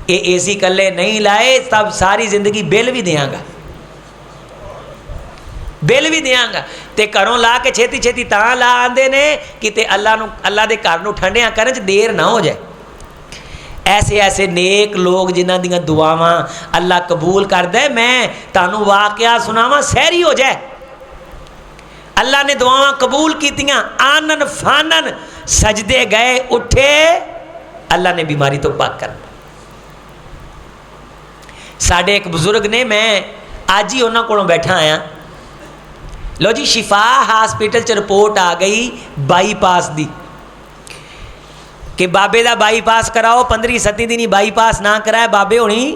S1: یہ اے سی کلے نہیں لائے، تب ساری زندگی بل بھی دیاں گا، بل بھی دیاں گا، تے گھروں لا کے چھیتی چھیتی تاں لا آندے نے کتے اللہ دے گھر نو ٹھنڈیاں کرن چ دیر نہ ہو جائے۔ ایسے ایسے نیک لوگ جنہاں دیاں دعاواں اللہ قبول کردا ہے۔ میں تانوں واقعہ سناواں سحری ہو جائے، اللہ نے دعاواں قبول کیتیاں، آنن فانن سجدے گئے اٹھے، اللہ نے بیماری تو پاک کر دی۔ ساڈے ایک بزرگ نے، میں آج ہی انہاں کولوں بیٹھا آیا، لو جی شفا ہاسپیٹل چ رپورٹ آ گئی بائی پاس دی کہ بابے دا بائی پاس کراؤ، 15-17 دن بائی پاس نہ کرائے بابے ہونی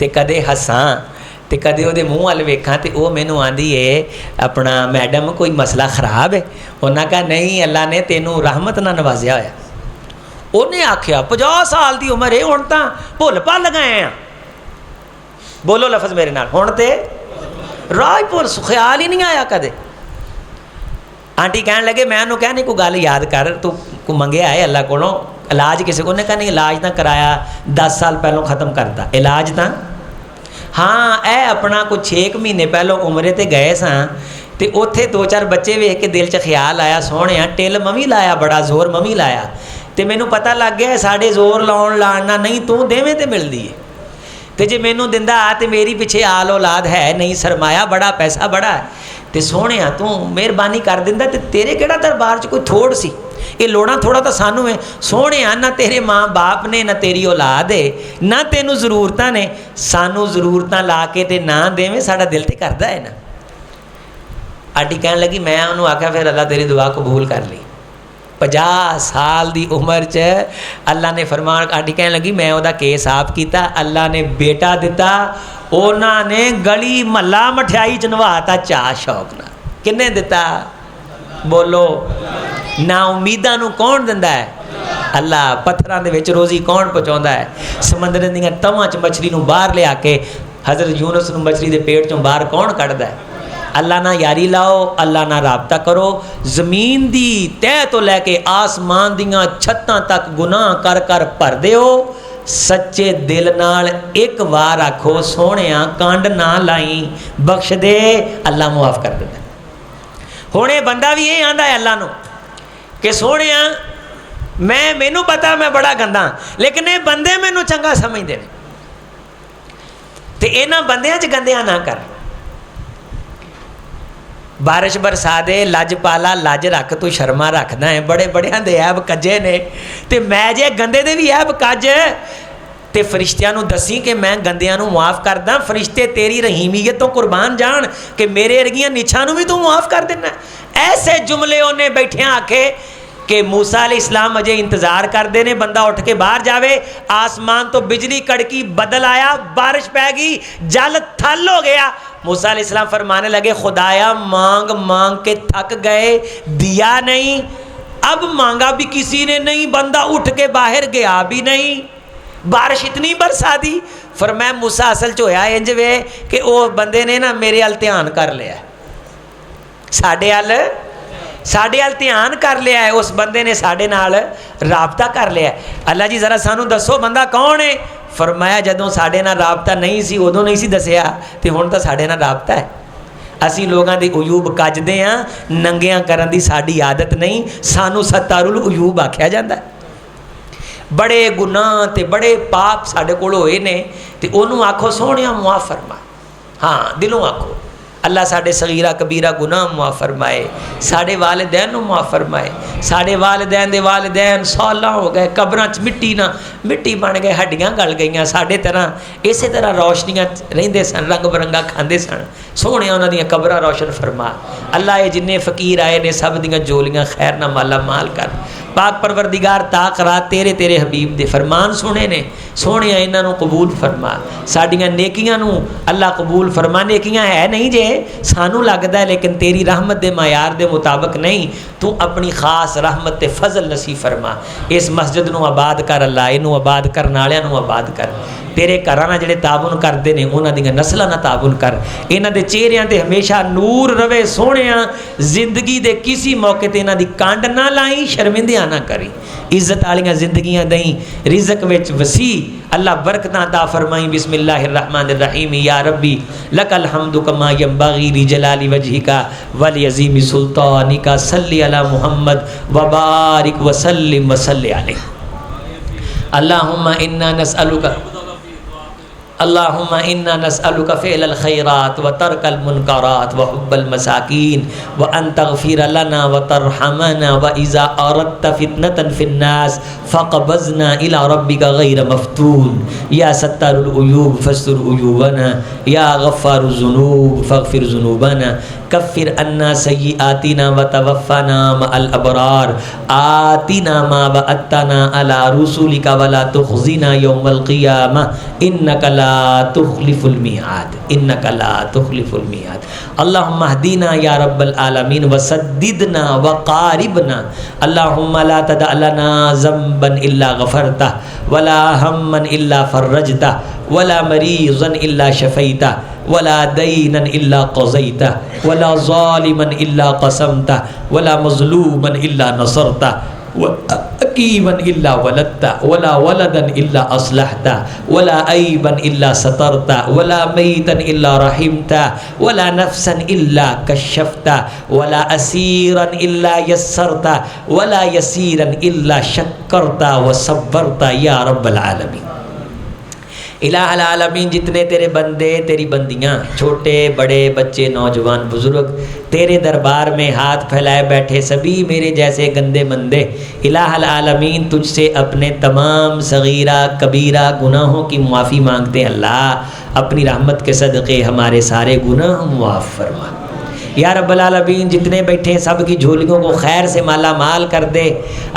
S1: تو کدے ہساں تو کدے وہ منہ وال ویکھاں تو وہ مینوں آندی ہے اپنا میڈم کوئی مسئلہ خراب ہے؟ انہاں کہا نہیں، اللہ نے تینوں رحمت نہ نوازیا ہوا۔ انہیں آکھیا 50 سال دی عمر ہے، ہن تاں بھول پل گئے ہیں۔ بولو لفظ میرے نال، ہن تے راج پور خیال ہی نہیں آیا کدے۔ آنٹی کہن لگے میں انہوں کہا نہیں کوئی گل یاد کر، تو کو منگیا ہے اللہ کولوں علاج کسی کو؟ نے کہا نہیں علاج نہ کرایا، 10 سال پہلوں ختم کرتا علاج تاں۔ ہاں اے اپنا کچھ 6 مہینے پہلوں عمرے تے گئے ساں تے اوتھے 2-4 بچے ویکھ کے دل چ خیال آیا سوہنیا ٹل ممی لایا، بڑا زور ممی لایا، تے مینوں پتہ لگ گیا ساڈے زور لاؤن لانا نہیں، تو دیویں تے ملدی ہے، تے جے مینوں دیندا تے میری پیچھے آل اولاد ہے نہیں، سرمایہ بڑا، پیسہ بڑا ہے، تے سوہنیا تو مہربانی کر دیندا تے تیرے کیڑا دربار چ کوئی تھوڑ سی، یہ لوڑا تھوڑا تو سانوں ہے سوہنیا، نہ تیرے ماں باپ نے نہ تیری اولاد ہے نہ تینوں ضرورتاں نے، سانوں ضرورتاں لا کے تے نہ دیویں ساڈا دل تے کردا ہے نا۔ آنٹی کہن لگی میں انہوں آکھیا پھر اللہ تیری دعا قبول کر لی۔ 50 سال دی عمر چ اللہ نے فرمان، آنٹی کہن لگی میں وہ کیس آپ کیتا، اللہ نے بیٹا دیتا، انہاں نے گلی محلہ مٹھائی چنواتا چاہ شوق نہ۔ کنے دیتا؟ بولو نا امیداں نو کون دندا ہے؟ اللہ۔ پتھراں دے وچ روزی کون پہنچاوندا ہے؟ سمندر دیاں تواں چ مچھلی نو باہر لیا کے حضرت یونس نو مچھلی دے پیٹ چوں باہر کون کڈدا ہے؟ اللہ نہ یاری لاؤ، اللہ نہ رابطہ کرو، زمین دی تہ تو لے کے آسمان دیاں چھتاں تک گناہ کر کر بھر دیو، سچے دل نال ایک وار آکھو سونیا کانڈ نہ لائیں، بخش دے، اللہ معاف کر دیندا۔ ہن یہ بندہ بھی یہ آندا ہے اللہ نو کہ سونیا مینوں پتا میں بڑا گندا، لیکن یہ بندے مینوں چنگا سمجھدے نے، تے انہاں بندیاں چ گندیاں نہ کر۔ بارش برسا دے، لج پالا لج رکھ، تو شرما رکھنا ہے، بڑے بڑیاں دے عیب کجے نے، تے میں جے گندے دے بھی عیب کج تے فرشتیاں نو دسی کہ میں گندیاں نو معاف کرداں، فرشتے تیری رحیمیت تو قربان جان کہ میرے ارگیاں نچھاں نو بھی تو معاف کر دینا۔ ایسے جملے انہیں بیٹھیاں آکھے کہ موسیٰ علیہ السلام اجے انتظار کر دینے، بندہ اٹھ کے باہر جاوے، آسمان تو بجلی کڑکی، بدل آیا، بارش پہ گئی، جل تھل ہو گیا۔ موسیٰ علیہ السلام فرمانے لگے خدایا مانگ مانگ کے تھک گئے، دیا نہیں، اب مانگا بھی کسی نے نہیں، بندہ اٹھ کے باہر گیا بھی نہیں، بارش اتنی برسا دی۔ فرمایا موسیٰ اصل چ ہویا انج وے کہ وہ بندے نے نا میرے ال دھیان کر لیا، ساڈے ال دھیان کر لیا ہے، اس بندے نے ساڈے نال رابطہ کر لیا ہے۔ اللہ جی ذرا سانو دسو بندہ کون ہے؟ فرمایا جدوں ساڈے نال رابطہ نہیں سی ادوں نہیں سی دسیا، تے ہن تاں ساڈے نال رابطہ ہے۔ اسی لوگاں دے عیوب کجدے ہاں، ننگیاں کرن دی ساڈی عادت نہیں، سانو ستار العیوب آکھیا جاندا ہے۔ بڑے گناہ تے بڑے پاپ ساڈے کول ہوئے نے، تے انہوں آکھو سونیا معاف فرما، ہاں دلوں آکھو اللہ ساڈے صغیرہ کبیرہ گناہ معاف فرمائے، ساڈے والدین نو معاف فرمائے، ساڈے والدین دے والدین سالاں ہو گئے قبراں چ مٹی بن گئے، ہڈیاں گل گئیاں، ساڈے طرح اسی طرح روشنیاں رہندے سن، رنگ برنگا کھاندے سن، سونے انہاں دیاں قبراں روشن فرما۔ اللہ یہ جننے فقیر آئے نے سب دیاں جولیاں خیر نہ مالا مال کر۔ پاک پروردگار تاک رات تیرے حبیب دے فرمان سنے نے، سونے انہاں نو قبول فرما، ساڈیاں نیکیاں نو اللہ قبول فرما۔ نیکیاں ہے نہیں جے سانو لگدا ہے لیکن تیری رحمت دے معیار دے مطابق نہیں، تو اپنی خاص رحمت تے فضل نصیب فرما۔ اس مسجد نو آباد کر اللہ، اینو آباد کرن والےاں نو آباد کر، تیرے گھراں نال جڑے تعاون کردے نے انہاں دیاں نسلاں نال تعاون کر، انہاں دے چہریاں تے ہمیشہ نور رہے سونیاں، زندگی دے کسی موقع تے انہاں دی کانڈ نہ لائیں، شرمندیاں نہ کری، عزت والیاں زندگیاں دیں، رزق وچ وسیع اللہ برکتاں عطا فرمائیں۔ بسم اللہ الرحمن الرحیم۔ یا ربی لک الحمد کما ینبغی لجلال وجہک ولیعظیم سلطانک، صلی علی محمد وبارک وسلم وصلی علیہ۔ اللہم انا نسألک فعل الخیرات وترک المنکرات وحب المساکین وان تغفر لنا وترحمنا واذا اردت فتنة فی الناس فقبضنا الى ربک غیر مفتون۔ یا ستار العیوب فاستر عیوبنا، یا غفار الذنوب فاغفر ذنوبنا، کفر عنا سیئاتنا وتوفنا مع الابرار آتنا ما وعدتنا علی رسولک ولا تخزنا یوم القیامہ انک لا تخلف المیعاد انک لا تخلف المیعاد اللہم اہدنا یا رب العالمین وسددنا وقاربنا اللہم لا تدع لنا ذنبا الا غفرتہ ولا ہما الا فرجتہ ولا مریضا الا شفیتہ ولا دینا الا قضیتہ ولا ظالما الا قسمتہ ولا مظلوما الا نصرتہ حکیما الا ولدتہ ولا ولدا الا اصلحتہ ولا عیبا الا سترتہ ولا میتا الا رحمتہ ولا نفسا الا کشفتہ ولا اسیرا الا یسرتہ ولا یسیرا الا شکرتہ وصبرتہ یا رب العالمین۔ الہ العالمین جتنے تیرے بندے تیری بندیاں چھوٹے بڑے بچے نوجوان بزرگ تیرے دربار میں ہاتھ پھیلائے بیٹھے سبھی میرے جیسے گندے مندے الہ العالمین تجھ سے اپنے تمام صغیرہ کبیرہ گناہوں کی معافی مانگتے ہیں۔ اللہ اپنی رحمت کے صدقے ہمارے سارے گناہ معاف فرما یا رب العالمین۔ جتنے بیٹھے ہیں سب کی جھولیوں کو خیر سے مالا مال کر دے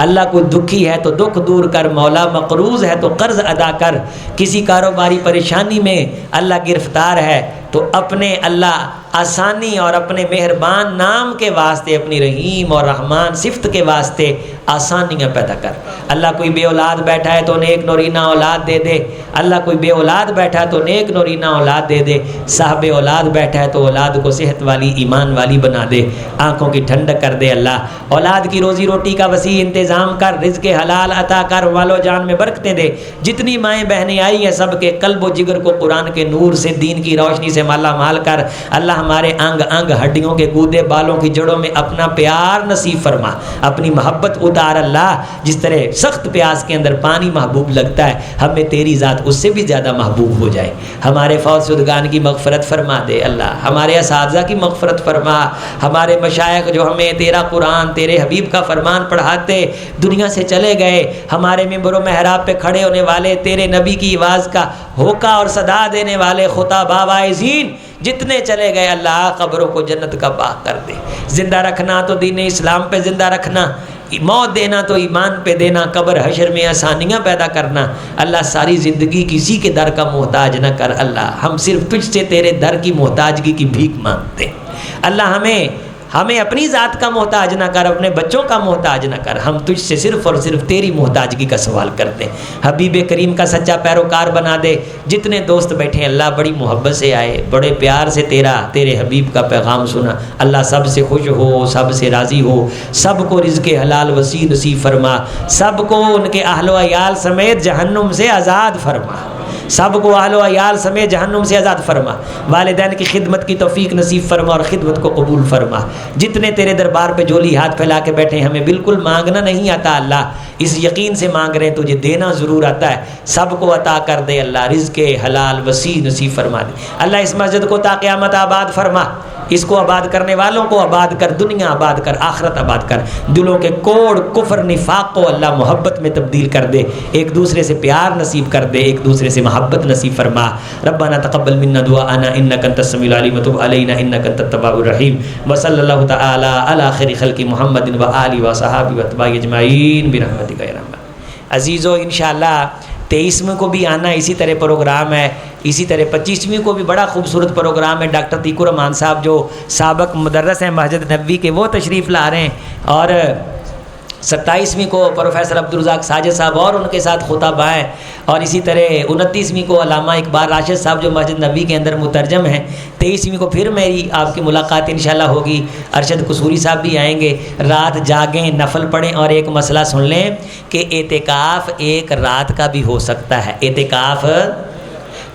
S1: اللہ۔ کوئی دکھی ہے تو دکھ دور کر مولا، مقروض ہے تو قرض ادا کر، کسی کاروباری پریشانی میں اللہ گرفتار ہے تو اپنے اللہ آسانی اور اپنے مہربان نام کے واسطے اپنی رحیم اور رحمان صفت کے واسطے آسانیاں پیدا کر۔ اللہ کوئی بے اولاد بیٹھا ہے تو نیک نورینہ اولاد دے دے اللہ۔ کوئی بے اولاد بیٹھا ہے تو نیک نورینہ اولاد دے دے۔ صاحب اولاد بیٹھا ہے تو اولاد کو صحت والی ایمان والی بنا دے، آنکھوں کی ٹھنڈک کر دے اللہ۔ اولاد کی روزی روٹی کا وسیع انتظام کر، رزق حلال عطا کر، مال و جان میں برکتیں دے۔ جتنی مائیں بہنیں آئی ہیں سب کے قلب و جگر کو قرآن کے نور سے دین کی روشنی سے مالا مال کر اللہ۔ ہمارے انگ انگ ہڈیوں کے گودے بالوں کی جڑوں میں اپنا پیار نصیب فرما، اپنی محبت اتار اللہ۔ جس طرح سخت پیاس کے اندر پانی محبوب لگتا ہے ہمیں تیری ذات اس سے بھی زیادہ محبوب ہو جائے۔ ہمارے فوت شدگان کی مغفرت فرما دے اللہ۔ ہمارے اساتذہ کی مغفرت فرما، ہمارے مشائخ جو ہمیں تیرا قرآن تیرے حبیب کا فرمان پڑھاتے دنیا سے چلے گئے، ہمارے ممبر و محراب پہ کھڑے ہونے والے تیرے نبی کی آواز کا ہوکا اور صدا دینے والے خطاب واعظین جتنے چلے گئے اللہ قبروں کو جنت کا باغ کر دے۔ زندہ رکھنا تو دین اسلام پہ زندہ رکھنا، موت دینا تو ایمان پہ دینا، قبر حشر میں آسانیاں پیدا کرنا اللہ۔ ساری زندگی کسی کے در کا محتاج نہ کر اللہ۔ ہم صرف تجھ سے تیرے در کی محتاجگی کی بھیک مانگتے اللہ۔ ہمیں اپنی ذات کا محتاج نہ کر، اپنے بچوں کا محتاج نہ کر، ہم تجھ سے صرف اور صرف تیری محتاجگی کا سوال کرتے ہیں۔ حبیب کریم کا سچا پیروکار بنا دے۔ جتنے دوست بیٹھے ہیں اللہ بڑی محبت سے آئے، بڑے پیار سے تیرے حبیب کا پیغام سنا اللہ۔ سب سے خوش ہو، سب سے راضی ہو، سب کو رزق حلال وسیع نصیب فرما، سب کو ان کے اہل و عیال سمیت جہنم سے آزاد فرما، سب کو اہل و عیال سمیت جہنم سے آزاد فرما۔ والدین کی خدمت کی توفیق نصیب فرما اور خدمت کو قبول فرما۔ جتنے تیرے دربار پہ جھولی ہاتھ پھیلا کے بیٹھے ہیں ہمیں بالکل مانگنا نہیں آتا اللہ، اس یقین سے مانگ رہے ہیں تجھے دینا ضرور آتا ہے۔ سب کو عطا کر دے اللہ، رزق حلال وسیع نصیب فرما دے اللہ۔ اس مسجد کو تا قیامت آباد فرما، اس کو آباد کرنے والوں کو آباد کر، دنیا آباد کر، آخرت آباد کر۔ دلوں کے کوڑ کفر نفاق کو اللہ محبت میں تبدیل کر دے، ایک دوسرے سے پیار نصیب کر دے، ایک دوسرے سے محبت نصیب فرما۔ ربنا تقبل منا دعاءنا انك انت السميع العليم وتب علينا انك انت التواب الرحيم وصلى الله تعالى على خير خلق محمد وآله وصحبه واتباعه اجمعين برحمتك يا رب۔ عزیزو انشاءاللہ 23ویں کو بھی آنا، اسی طرح پروگرام ہے، اسی طرح 25ویں کو بھی بڑا خوبصورت پروگرام ہے۔ ڈاکٹر تیکو رحمان صاحب جو سابق مدرس ہیں مسجد نبوی کے وہ تشریف لا رہے ہیں، اور 27ویں کو پروفیسر عبدالرزاق ساجد صاحب اور ان کے ساتھ خطب آئیں، اور اسی طرح 29ویں کو علامہ اقبال راشد صاحب جو مسجد نبوی کے اندر مترجم ہیں۔ 23ویں کو پھر میری آپ کی ملاقات انشاءاللہ ہوگی، ارشد قصوری صاحب بھی آئیں گے۔ رات جاگیں، نفل پڑھیں اور ایک مسئلہ سن لیں کہ اعتکاف ایک رات کا بھی ہو سکتا ہے۔ اعتکاف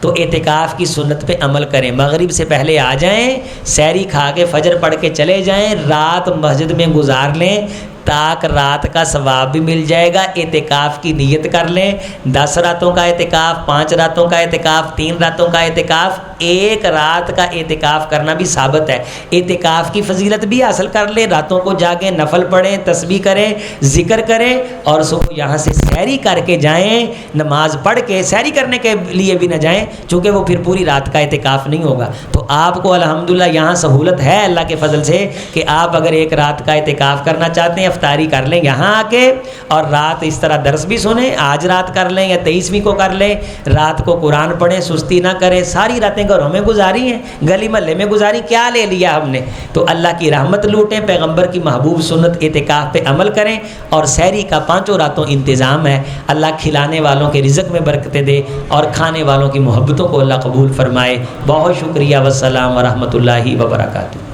S1: تو اعتکاف کی سنت پہ عمل کریں، مغرب سے پہلے آ جائیں، سحری کھا کے فجر پڑھ کے چلے جائیں، رات مسجد میں گزار لیں تاکہ رات کا ثواب بھی مل جائے گا۔ اعتکاف کی نیت کر لیں، 10 راتوں کا اعتکاف، 5 راتوں کا اعتکاف، 3 راتوں کا اعتکاف ایک رات کا اعتکاف کرنا بھی ثابت ہے۔ اعتکاف کی فضیلت بھی حاصل کر لیں، راتوں کو جاگیں، نفل پڑھیں، تسبیح کریں، ذکر کریں، اور صبح یہاں سے سحری کر کے جائیں، نماز پڑھ کے سحری کرنے کے لیے بھی نہ جائیں چونکہ وہ پھر پوری رات کا اعتکاف نہیں ہوگا۔ تو آپ کو الحمدللہ یہاں سہولت ہے اللہ کے فضل سے کہ آپ اگر ایک رات کا اعتکاف کرنا چاہتے ہیں افطاری کر لیں یہاں آ کے، اور رات اس طرح درس بھی سنیں، آج رات کر لیں یا 23ویں کو کر لیں، رات کو قرآن پڑھیں، سستی نہ کریں۔ ساری راتیں گھروں میں گزاری ہیں، گلی محلے میں گزاری، کیا لے لیا ہم نے؟ تو اللہ کی رحمت لوٹیں، پیغمبر کی محبوب سنت اعتکاف پہ عمل کریں، اور سحری کا 5 راتوں انتظام ہے۔ اللہ کھلانے والوں کے رزق میں برکتیں دے اور کھانے والوں کی محبتوں کو اللہ قبول فرمائے۔ بہت شکریہ، والسلام ورحمۃ اللہ وبرکاتہ۔